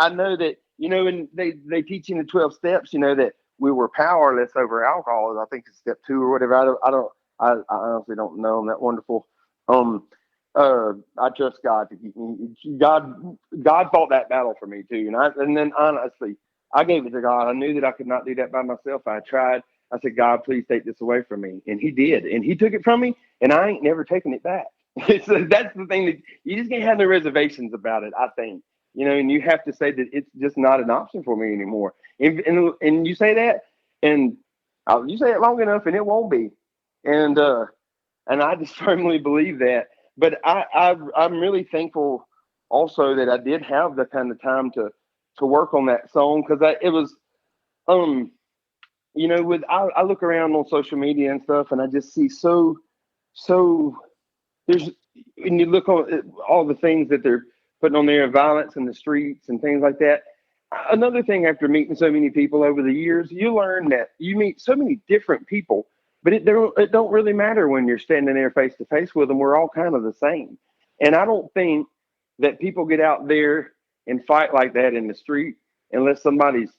know that, and they teach in the 12 steps, that we were powerless over alcohol. I think it's step 2 or whatever. I honestly don't know. I'm that wonderful. I trust God to keep me. God fought that battle for me too. And then honestly, I gave it to God. I knew that I could not do that by myself. I tried. I said, God, please take this away from me. And he did. And he took it from me, and I ain't never taken it back. So that's the thing, that you just can't have no reservations about it, I think. And you have to say that it's just not an option for me anymore. And you say that, and you say it long enough, and it won't be. And I just firmly believe that. But I'm really thankful also that I did have the kind of time to work on that song, because it was, I look around on social media and stuff, and I just see so there's, when you look on all the things that they're putting on there, violence in the streets and things like that. Another thing, after meeting so many people over the years, you learn that you meet so many different people, but it don't really matter when you're standing there face to face with them. We're all kind of the same. And I don't think that people get out there and fight like that in the street unless somebody's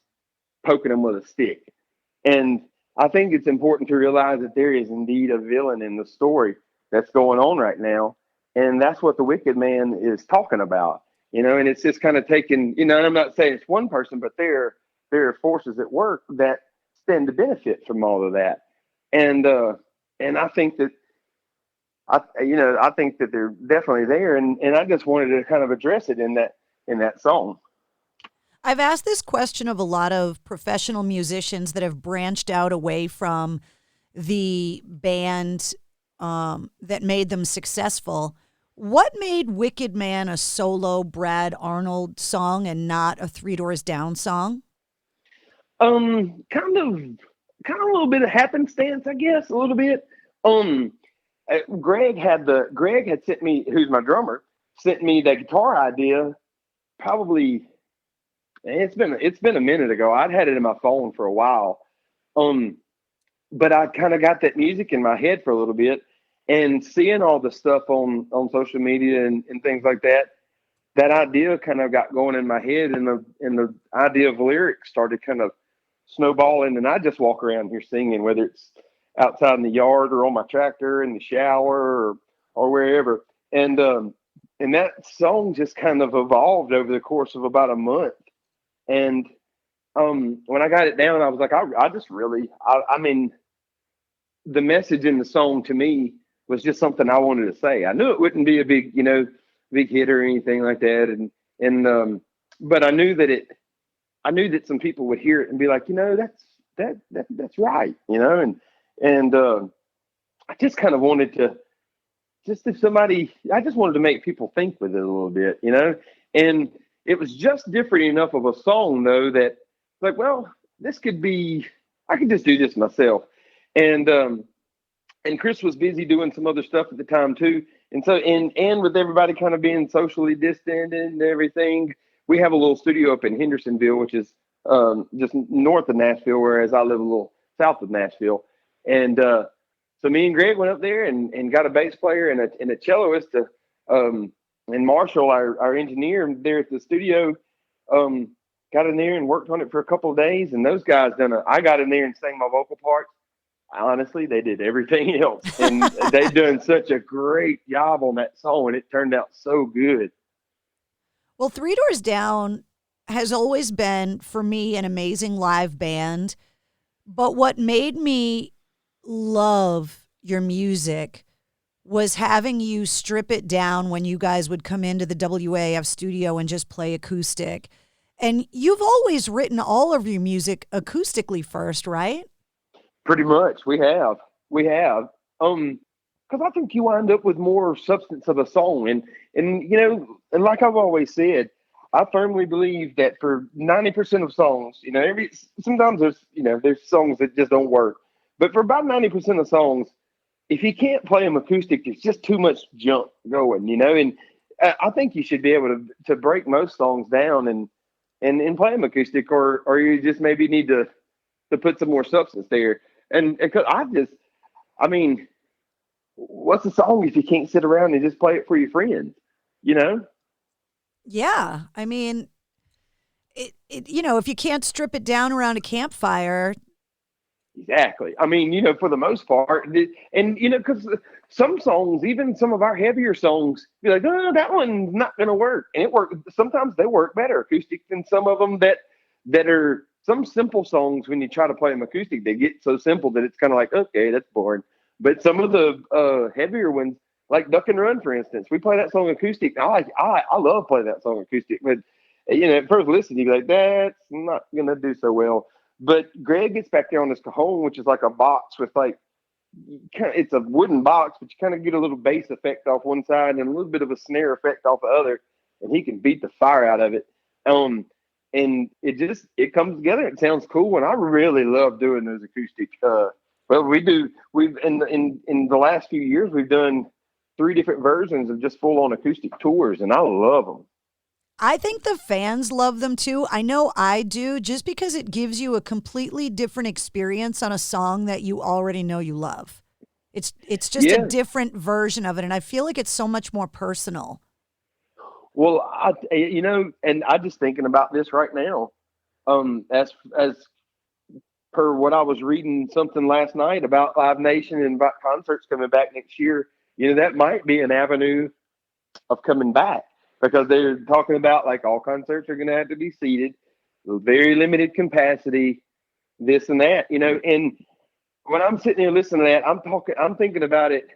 poking them with a stick. And I think it's important to realize that there is indeed a villain in the story that's going on right now. And that's what the wicked man is talking about, and it's just kind of taking, and I'm not saying it's one person, but there are forces at work that stand to benefit from all of that. And I think that, I think that they're definitely there. And I just wanted to kind of address it in that song. I've asked this question of a lot of professional musicians that have branched out away from the band that made them successful. What made Wicked Man a solo Brad Arnold song and not a Three Doors Down song? Kind of a little bit of happenstance, I guess, a little bit. Greg had sent me, who's my drummer, sent me that guitar idea. Probably, it's been a minute ago. I'd had it in my phone for a while. But I kind of got that music in my head for a little bit, and seeing all the stuff on social media and things like that, that idea kind of got going in my head, and the idea of lyrics started kind of snowballing. And I just walk around here singing, whether it's outside in the yard or on my tractor, in the shower or wherever. And that song just kind of evolved over the course of about a month. And when I got it down, I was like, I mean, the message in the song to me was just something I wanted to say. I knew it wouldn't be a big hit or anything like that. But I knew that some people would hear it and be like, that's right. And I just kind of wanted to, I just wanted to make people think with it a little bit, and it was just different enough of a song though, that like, well, this could be, I could just do this myself. And Chris was busy doing some other stuff at the time too. And so, and with everybody kind of being socially distant and everything, we have a little studio up in Hendersonville, which is just north of Nashville, whereas I live a little south of Nashville. And so me and Greg went up there and got a bass player and a celloist, and Marshall, our engineer there at the studio, got in there and worked on it for a couple of days. And those guys I got in there and sang my vocal parts. honestly, they did everything else, and they done such a great job on that song, and it turned out so good. Well, Three Doors Down has always been, for me, an amazing live band. But what made me love your music was having you strip it down when you guys would come into the WAF studio and just play acoustic. And you've always written all of your music acoustically first, right? Pretty much, we have. Because I think you wind up with more substance of a song, and and like I've always said, I firmly believe that for 90% of songs, sometimes there's songs that just don't work, but for about 90% of songs, if you can't play them acoustic, there's just too much junk going, and I think you should be able to break most songs down and play them acoustic, or you just maybe need to put some more substance there. And because what's a song if you can't sit around and just play it for your friends, Yeah. I mean, if you can't strip it down around a campfire. Exactly. For the most part, and because some songs, even some of our heavier songs, be like, oh, that one's not going to work, and it works. Sometimes they work better acoustic than some of them that are some simple songs. When you try to play them acoustic, they get so simple that it's kind of like, okay, that's boring. But some of the heavier ones, like Duck and Run, for instance, we play that song acoustic. I love playing that song acoustic, but at first listen, you'd be like, that's not going to do so well. But Greg gets back there on this cajon, which is like a box with it's a wooden box, but you kind of get a little bass effect off one side and a little bit of a snare effect off the other, and he can beat the fire out of it. And it comes together. It sounds cool, and I really love doing those acoustic. We've in the last few years we've done 3 different versions of just full on acoustic tours, and I love them. I think the fans love them too. I know I do, just because it gives you a completely different experience on a song that you already know you love. It's just a different version of it, and I feel like it's so much more personal. Well, and I'm just thinking about this right now. As per what I was reading something last night about Live Nation and about concerts coming back next year, that might be an avenue of coming back, because they're talking about like all concerts are going to have to be seated, very limited capacity, this and that, and when I'm sitting here listening to that, I'm thinking about it.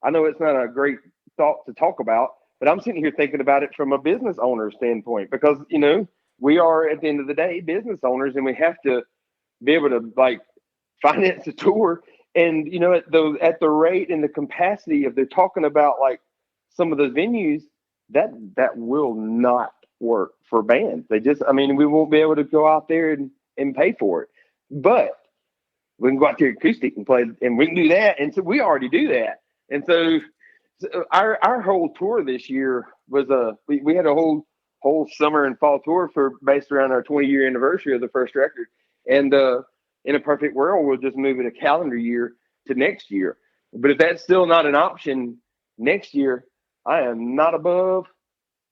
I know it's not a great thought to talk about, but I'm sitting here thinking about it from a business owner standpoint, because, we are at the end of the day business owners, and we have to be able to finance a tour. And, at the rate and the capacity of, they're talking about like some of the venues that will not work for bands. We won't be able to go out there and pay for it, but we can go out there acoustic and play, and we can do that. And so we already do that. And so our whole tour this year was we had a whole summer and fall tour based around our 20-year anniversary of the first record. And in a perfect world, we'll just move it a calendar year to next year. But if that's still not an option next year, I am not above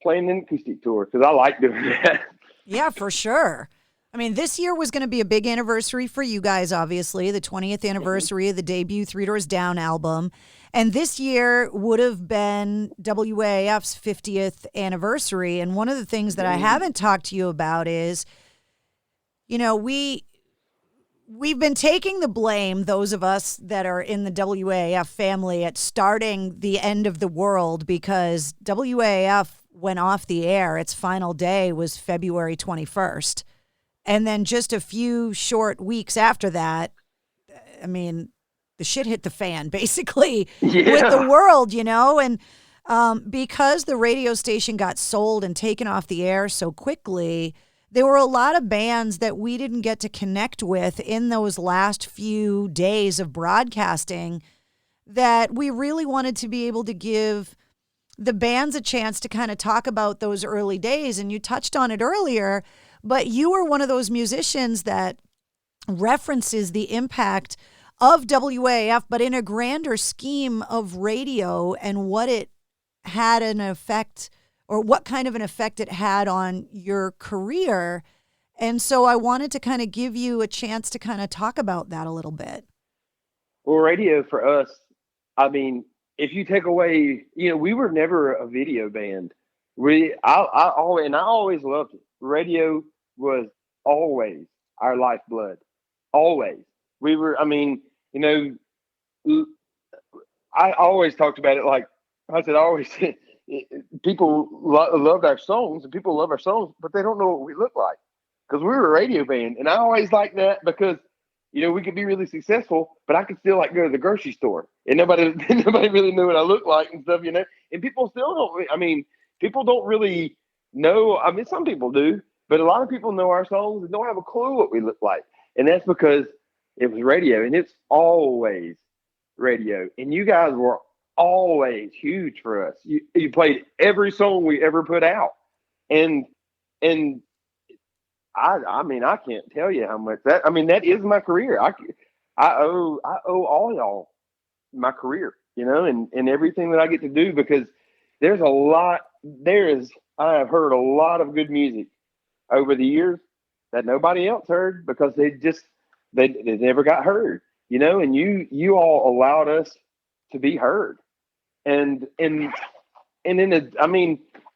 playing an acoustic tour, because I like doing that. Yeah, for sure. This year was going to be a big anniversary for you guys, obviously, the 20th anniversary of the debut Three Doors Down album. And this year would have been WAF's 50th anniversary. And one of the things that I haven't talked to you about is, we've been taking the blame, those of us that are in the WAF family, at starting the end of the world, because WAF went off the air. Its final day was February 21st. And then just a few short weeks after that, the shit hit the fan, basically, with the world, and because the radio station got sold and taken off the air so quickly, there were a lot of bands that we didn't get to connect with in those last few days of broadcasting that we really wanted to be able to give the bands a chance to kind of talk about those early days. And you touched on it earlier, but you were one of those musicians that references the impact of WAF, but in a grander scheme of radio and what it had an effect, or what kind of an effect it had on your career. And so I wanted to kind of give you a chance to kind of talk about that a little bit. Well, radio for us, I mean, if you take away, we were never a video band. I always loved it. Radio was always our lifeblood. Always. We were, I mean, I always talked about it like I said, I always people loved our songs and people love our songs, but they don't know what we look like because we were a radio band. And I always liked that because, we could be really successful, but I could still like go to the grocery store and nobody really knew what I looked like and stuff, and people still don't, people don't really know. I mean, some people do, but a lot of people know our songs and don't have a clue what we look like. And that's because it was radio, and it's always radio. And you guys were always huge for us. You played every song we ever put out. And I mean, I can't tell you how much that is my career. I owe all y'all my career, and everything that I get to do, because I have heard a lot of good music over the years that nobody else heard because they never got heard, and you all allowed us to be heard. I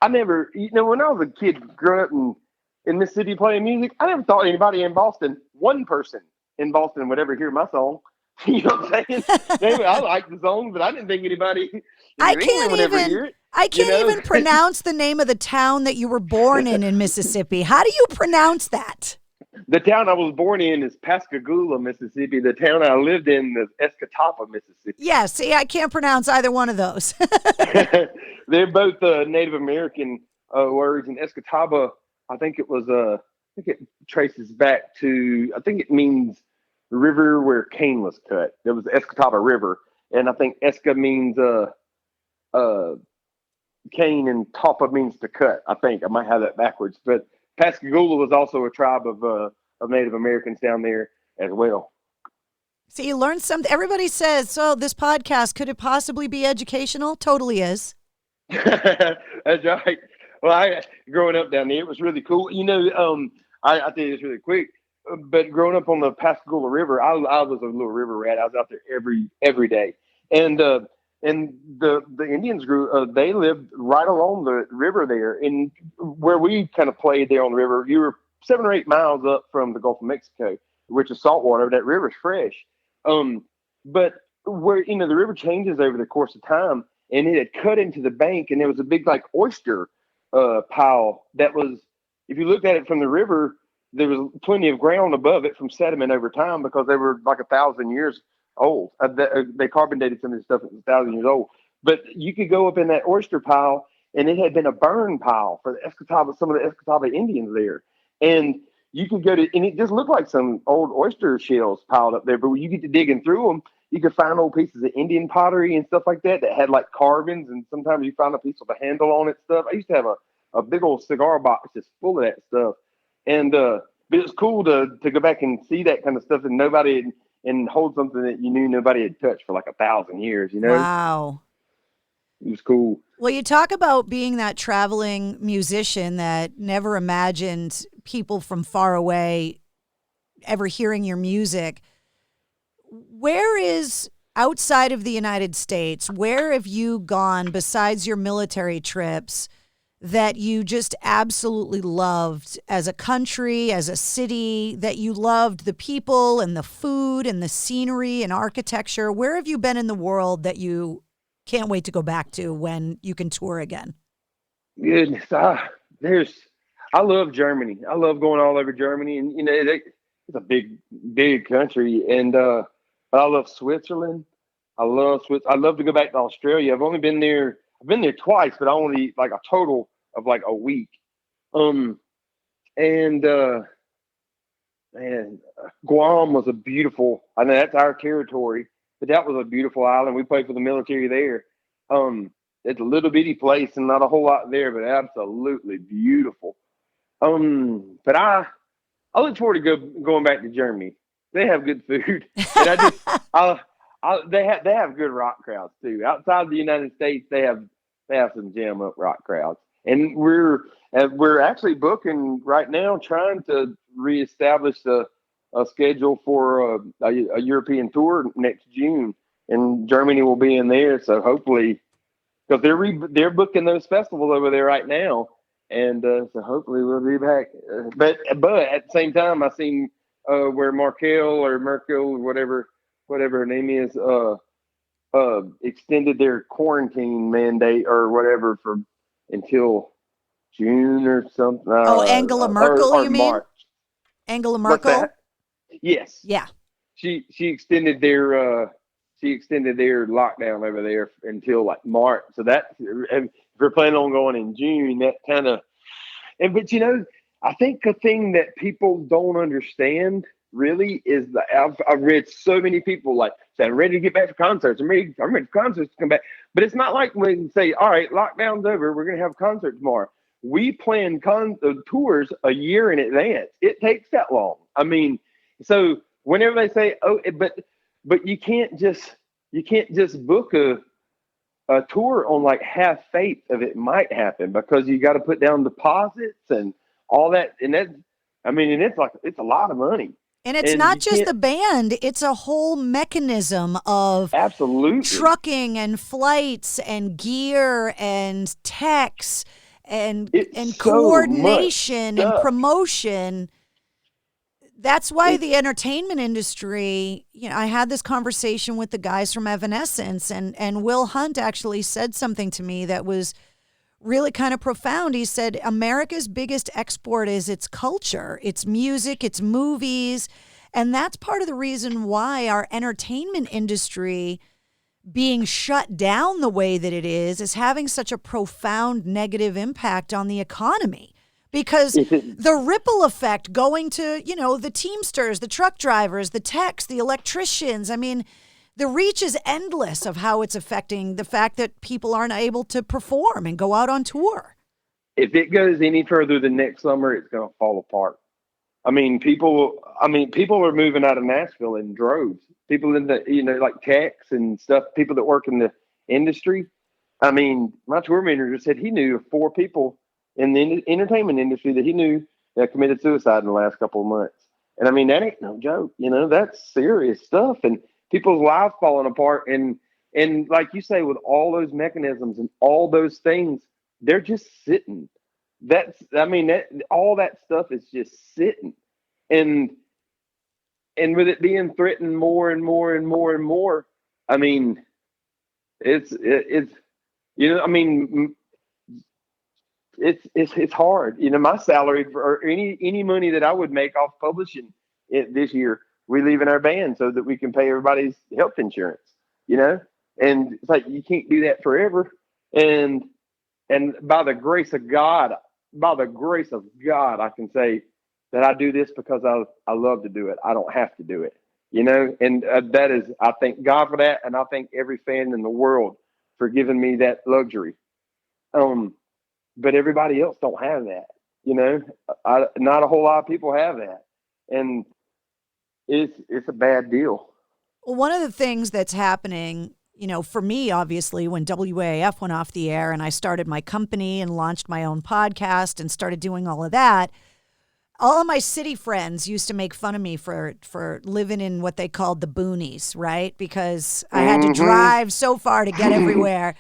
never, when I was a kid growing up in Mississippi playing music, I never thought anybody in Boston, one person in Boston would ever hear my song. You know what I'm saying? I liked the song, but I didn't think anybody in England would ever hear it. I can't even pronounce the name of the town that you were born in Mississippi. How do you pronounce that? The town I was born in is Pascagoula, Mississippi. The town I lived in is Escatawpa, Mississippi. Yeah, see, I can't pronounce either one of those. They're both Native American words. And Escatawpa, I think it traces back to, I think it means river where cane was cut. There was the Escatawpa River. And I think Esca means cane and Tapa means to cut. I think I might have that backwards. But Pascagoula was also a tribe of Native Americans down there as well. So you learned something. Everybody says, so this podcast, could it possibly be educational? Totally is. That's right. Well, growing up down there, it was really cool. I'll tell you this really quick, but growing up on the Pascagoula River, I was a little river rat. I was out there every day. And the Indians they lived right along the river there. And where we kind of played there on the river, you were 7 or 8 miles up from the Gulf of Mexico, which is saltwater. That river's fresh. But where, the river changes over the course of time, and it had cut into the bank, and there was a big like oyster pile that was, if you looked at it from the river, there was plenty of ground above it from sediment over time because they were like 1,000 years old. They carbon dated some of this stuff that was 1,000 years old. But you could go up in that oyster pile, and it had been a burn pile for the some of the Escatawpa Indians there. And you could go to, and it just looked like some old oyster shells piled up there. But when you get to digging through them, you could find old pieces of Indian pottery and stuff like that had like carvings, and sometimes you find a piece with a handle on it stuff. I used to have a big old cigar box just full of that stuff. And but it's cool to go back and see that kind of stuff and hold something that you knew nobody had touched for like 1,000 years, Wow. It was cool. Well, you talk about being that traveling musician that never imagined people from far away ever hearing your music. Where is, outside of the United States, where have you gone besides your military trips that you just absolutely loved as a country, as a city, that you loved the people and the food and the scenery and architecture? Where have you been in the world that you can't wait to go back to when you can tour again? Goodness, I love Germany. I love going all over Germany, and it's a big country. And but I love Switzerland. I love to go back to Australia. I've been there twice, but only like a total of like a week. And Guam was a beautiful. I know that's our territory, but that was a beautiful island. We played for the military there. It's a little bitty place and not a whole lot there, but absolutely beautiful. But I look forward to going back to Germany. They have good food, and they have good rock crowds too. Outside the United States, they have some jam up rock crowds, and we're actually booking right now, trying to reestablish a a schedule for a European tour next June, and Germany will be in there. So hopefully, because they're booking those festivals over there right now, and so hopefully we'll be back. But at the same time, I seen where Merkel or whatever her name is extended their quarantine mandate or whatever for until June or something. Angela Merkel, or you mean? March. Angela What's Merkel? that? Yes. Yeah. She extended their lockdown over there until like March. So that if we're planning on going in June, that kind of but I think the thing that people don't understand really is that I've read so many people like say I'm ready to get back for concerts. I'm ready for concerts to come back. But it's not like when you say, all right, lockdown's over, we're gonna have concerts tomorrow. We plan tours a year in advance. It takes that long. I mean, so whenever they say, oh, but you can't just book a tour on like half faith of it might happen, because you got to put down deposits and all that, and it's a lot of money. And it's not just the band; it's a whole mechanism of absolutely trucking and flights and gear and techs and coordination and promotion. That's why the entertainment industry, I had this conversation with the guys from Evanescence, and Will Hunt actually said something to me that was really kind of profound. He said, America's biggest export is its culture, its music, its movies. And that's part of the reason why our entertainment industry being shut down the way that it is having such a profound negative impact on the economy. Because the ripple effect going to, the Teamsters, the truck drivers, the techs, the electricians, I mean, the reach is endless of how it's affecting the fact that people aren't able to perform and go out on tour. If it goes any further than next summer, it's going to fall apart. I mean, people are moving out of Nashville in droves. People in the, like techs and stuff, people that work in the industry. I mean, my tour manager said he knew 4 people in the entertainment industry that he knew that committed suicide in the last couple of months. And I mean, that ain't no joke, that's serious stuff, and people's lives falling apart. And like you say, with all those mechanisms and all those things, they're just sitting. All that stuff is just sitting. And with it being threatened more and more and more and more, I mean, it's hard. My salary or any money that I would make off publishing it this year, we leave in our band so that we can pay everybody's health insurance, and it's like, you can't do that forever. And by the grace of God, I can say that I do this because I love to do it. I don't have to do it, and that is, I thank God for that. And I thank every fan in the world for giving me that luxury. But everybody else don't have that, not a whole lot of people have that. And it's a bad deal. Well, one of the things that's happening, for me, obviously, when WAAF went off the air and I started my company and launched my own podcast and started doing all of that, all of my city friends used to make fun of me for living in what they called the boonies, right? Because I had to drive so far to get everywhere.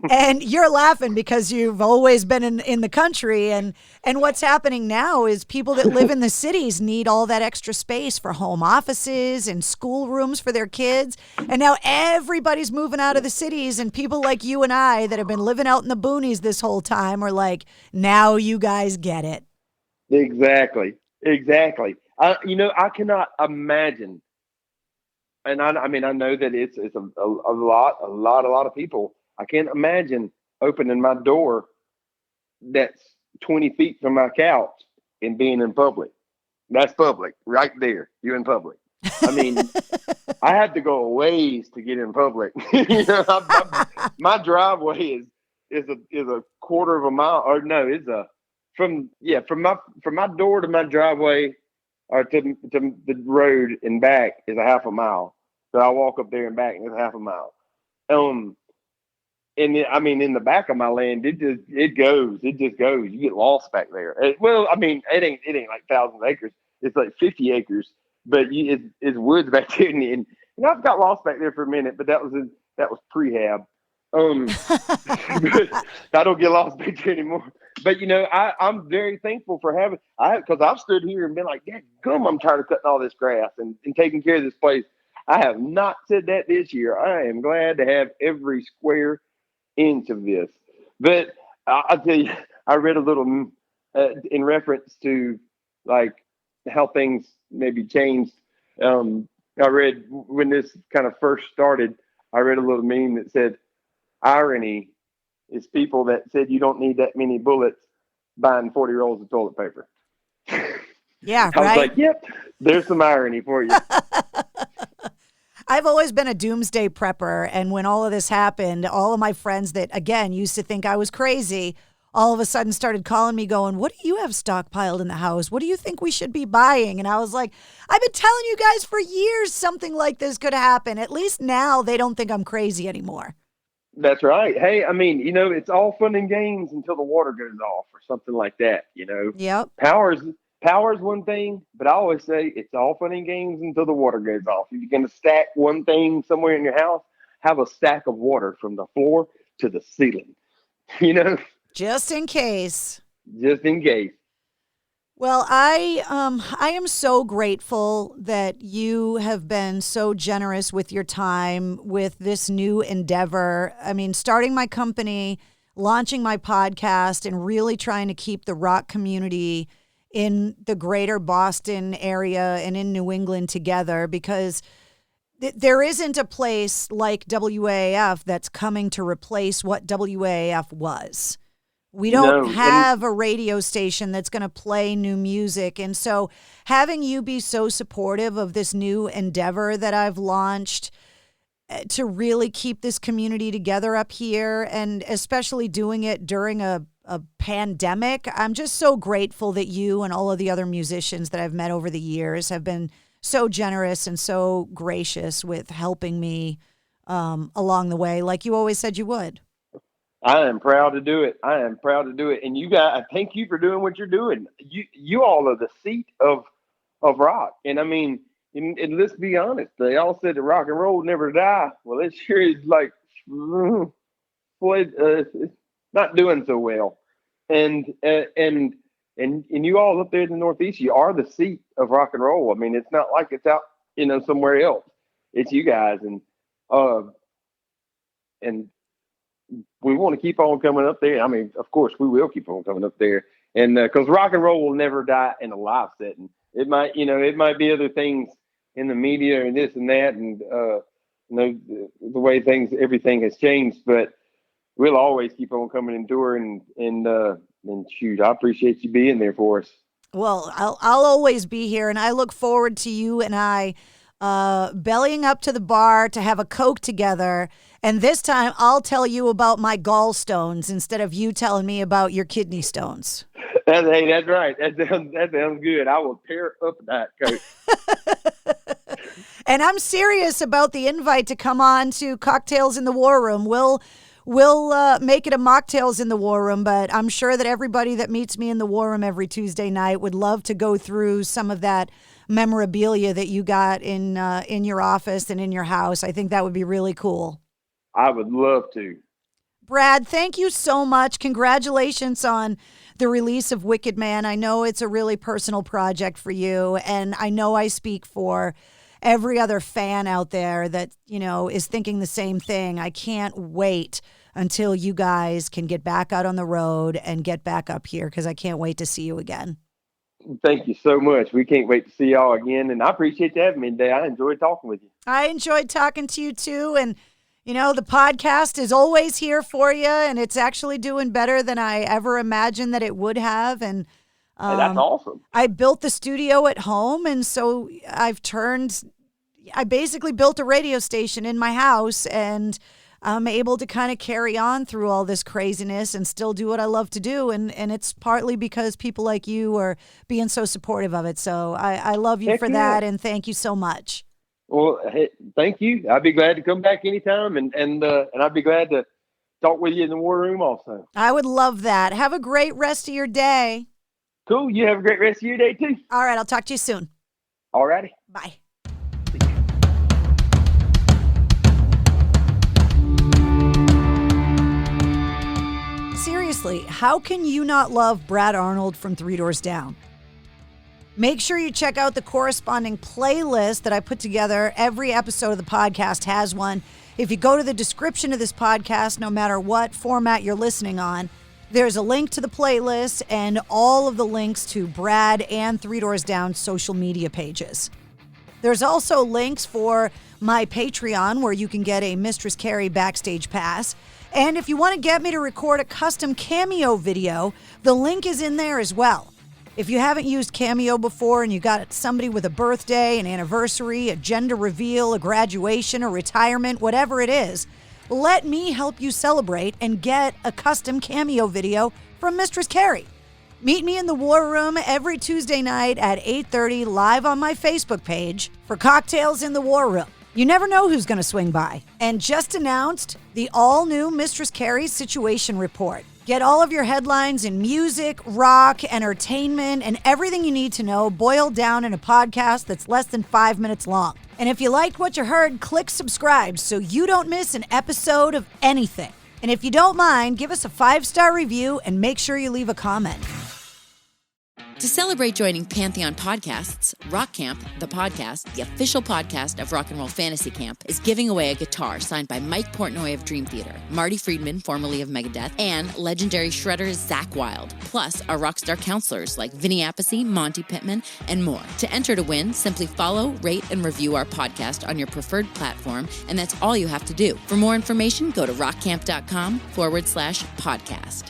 And you're laughing because you've always been in the country. And what's happening now is people that live in the cities need all that extra space for home offices and school rooms for their kids. And now everybody's moving out of the cities, and people like you and I that have been living out in the boonies this whole time are like, now you guys get it. Exactly. I cannot imagine, and I know that it's a lot of people. I can't imagine opening my door that's 20 feet from my couch and being in public. That's public right there. You're in public. I mean, I had to go a ways to get in public. My driveway is a quarter of a mile, or no, it's from my door to my driveway, or to the road and back, is a half a mile. So I walk up there and back, and it's half a mile. And in the back of my land, it just goes. You get lost back there. It ain't like thousands of acres. It's like 50 acres. but it's woods back there, and I've got lost back there for a minute, but that was prehab. But I don't get lost back there anymore. But I'm very thankful for because I've stood here and been like, "Dad, come! I'm tired of cutting all this grass and taking care of this place." I have not said that this year. I am glad to have every square inch of this. But I'll tell you, I read a little in reference to like how things maybe changed. I read when this kind of first started, I read a little meme that said, irony is people that said you don't need that many bullets buying 40 rolls of toilet paper. Yeah, I was like, yep, there's some irony for you. I've always been a doomsday prepper, and when all of this happened, all of my friends that, again, used to think I was crazy, all of a sudden started calling me going, what do you have stockpiled in the house? What do you think we should be buying? And I was like, I've been telling you guys for years something like this could happen. At least now they don't think I'm crazy anymore. That's right. Hey, I mean, it's all fun and games until the water goes off or something like that, Yep. Power's one thing, but I always say it's all fun and games until the water goes off. If you're going to stack one thing somewhere in your house, have a stack of water from the floor to the ceiling, Just in case. Just in case. Well, I am so grateful that you have been so generous with your time with this new endeavor. I mean, starting my company, launching my podcast, and really trying to keep the rock community in the greater Boston area and in New England together, because there isn't a place like WAAF that's coming to replace what WAAF was. We don't have a radio station that's going to play new music. And so having you be so supportive of this new endeavor that I've launched to really keep this community together up here, and especially doing it during a pandemic, I'm just so grateful that you and all of the other musicians that I've met over the years have been so generous and so gracious with helping me along the way, like you always said you would. I am proud to do it. And you guys, thank you for doing what you're doing. You all are the seat of rock. And I mean, and let's be honest, they all said that rock and roll would never die. Well, it sure is like, not doing so well. And you all up there in the Northeast, you are the seat of rock and roll. I mean, it's not like it's out, somewhere else. It's you guys. And we want to keep on coming up there. I mean, of course, we will keep on coming up there. And because rock and roll will never die in a live setting. It might be other things in the media and this and that, and the way everything has changed. But we'll always keep on coming and touring. And shoot, I appreciate you being there for us. Well, I'll always be here, and I look forward to you and I bellying up to the bar to have a Coke together. And this time I'll tell you about my gallstones instead of you telling me about your kidney stones. That's right. That sounds good. I will tear up that Coke. And I'm serious about the invite to come on to Cocktails in the War Room. We'll make it a mocktails in the War Room, but I'm sure that everybody that meets me in the War Room every Tuesday night would love to go through some of that memorabilia that you got in your office and in your house. I think that would be really cool. I would love to. Brad, thank you so much. Congratulations on the release of Wicked Man. I know it's a really personal project for you, and I know I speak for every other fan out there that, is thinking the same thing. I can't wait until you guys can get back out on the road and get back up here, because I can't wait to see you again. Thank you so much. We can't wait to see y'all again, and I appreciate you having me today. I enjoyed talking with you. I enjoyed talking to you too, and the podcast is always here for you, and it's actually doing better than I ever imagined that it would have. And hey, that's awesome. I built the studio at home, and so I basically built a radio station in my house, and I'm able to kind of carry on through all this craziness and still do what I love to do. And it's partly because people like you are being so supportive of it. So I love you for that, and thank you so much. Well, hey, thank you. I'd be glad to come back anytime, and I'd be glad to talk with you in the War Room also. I would love that. Have a great rest of your day. Cool. You have a great rest of your day too. All right. I'll talk to you soon. All righty. Bye. Seriously, how can you not love Brad Arnold from Three Doors Down? Make sure you check out the corresponding playlist that I put together. Every episode of the podcast has one. If you go to the description of this podcast, no matter what format you're listening on, there's a link to the playlist and all of the links to Brad and Three Doors Down social media pages. There's also links for my Patreon where you can get a Mistress Carrie backstage pass. And if you want to get me to record a custom Cameo video, the link is in there as well. If you haven't used Cameo before and you got somebody with a birthday, an anniversary, a gender reveal, a graduation, a retirement, whatever it is, let me help you celebrate and get a custom Cameo video from Mistress Carrie. Meet me in the War Room every Tuesday night at 8:30 live on my Facebook page for Cocktails in the War Room. You never know who's going to swing by. And just announced the all-new Mistress Carrie Situation Report. Get all of your headlines in music, rock, entertainment, and everything you need to know boiled down in a podcast that's less than 5 minutes long. And if you liked what you heard, click subscribe so you don't miss an episode of anything. And if you don't mind, give us a 5-star review and make sure you leave a comment. To celebrate joining Pantheon Podcasts, Rock Camp, the podcast, the official podcast of Rock and Roll Fantasy Camp, is giving away a guitar signed by Mike Portnoy of Dream Theater, Marty Friedman, formerly of Megadeth, and legendary shredder Zakk Wylde, plus our rockstar counselors like Vinny Appice, Monty Pittman, and more. To enter to win, simply follow, rate, and review our podcast on your preferred platform, and that's all you have to do. For more information, go to rockcamp.com/podcast.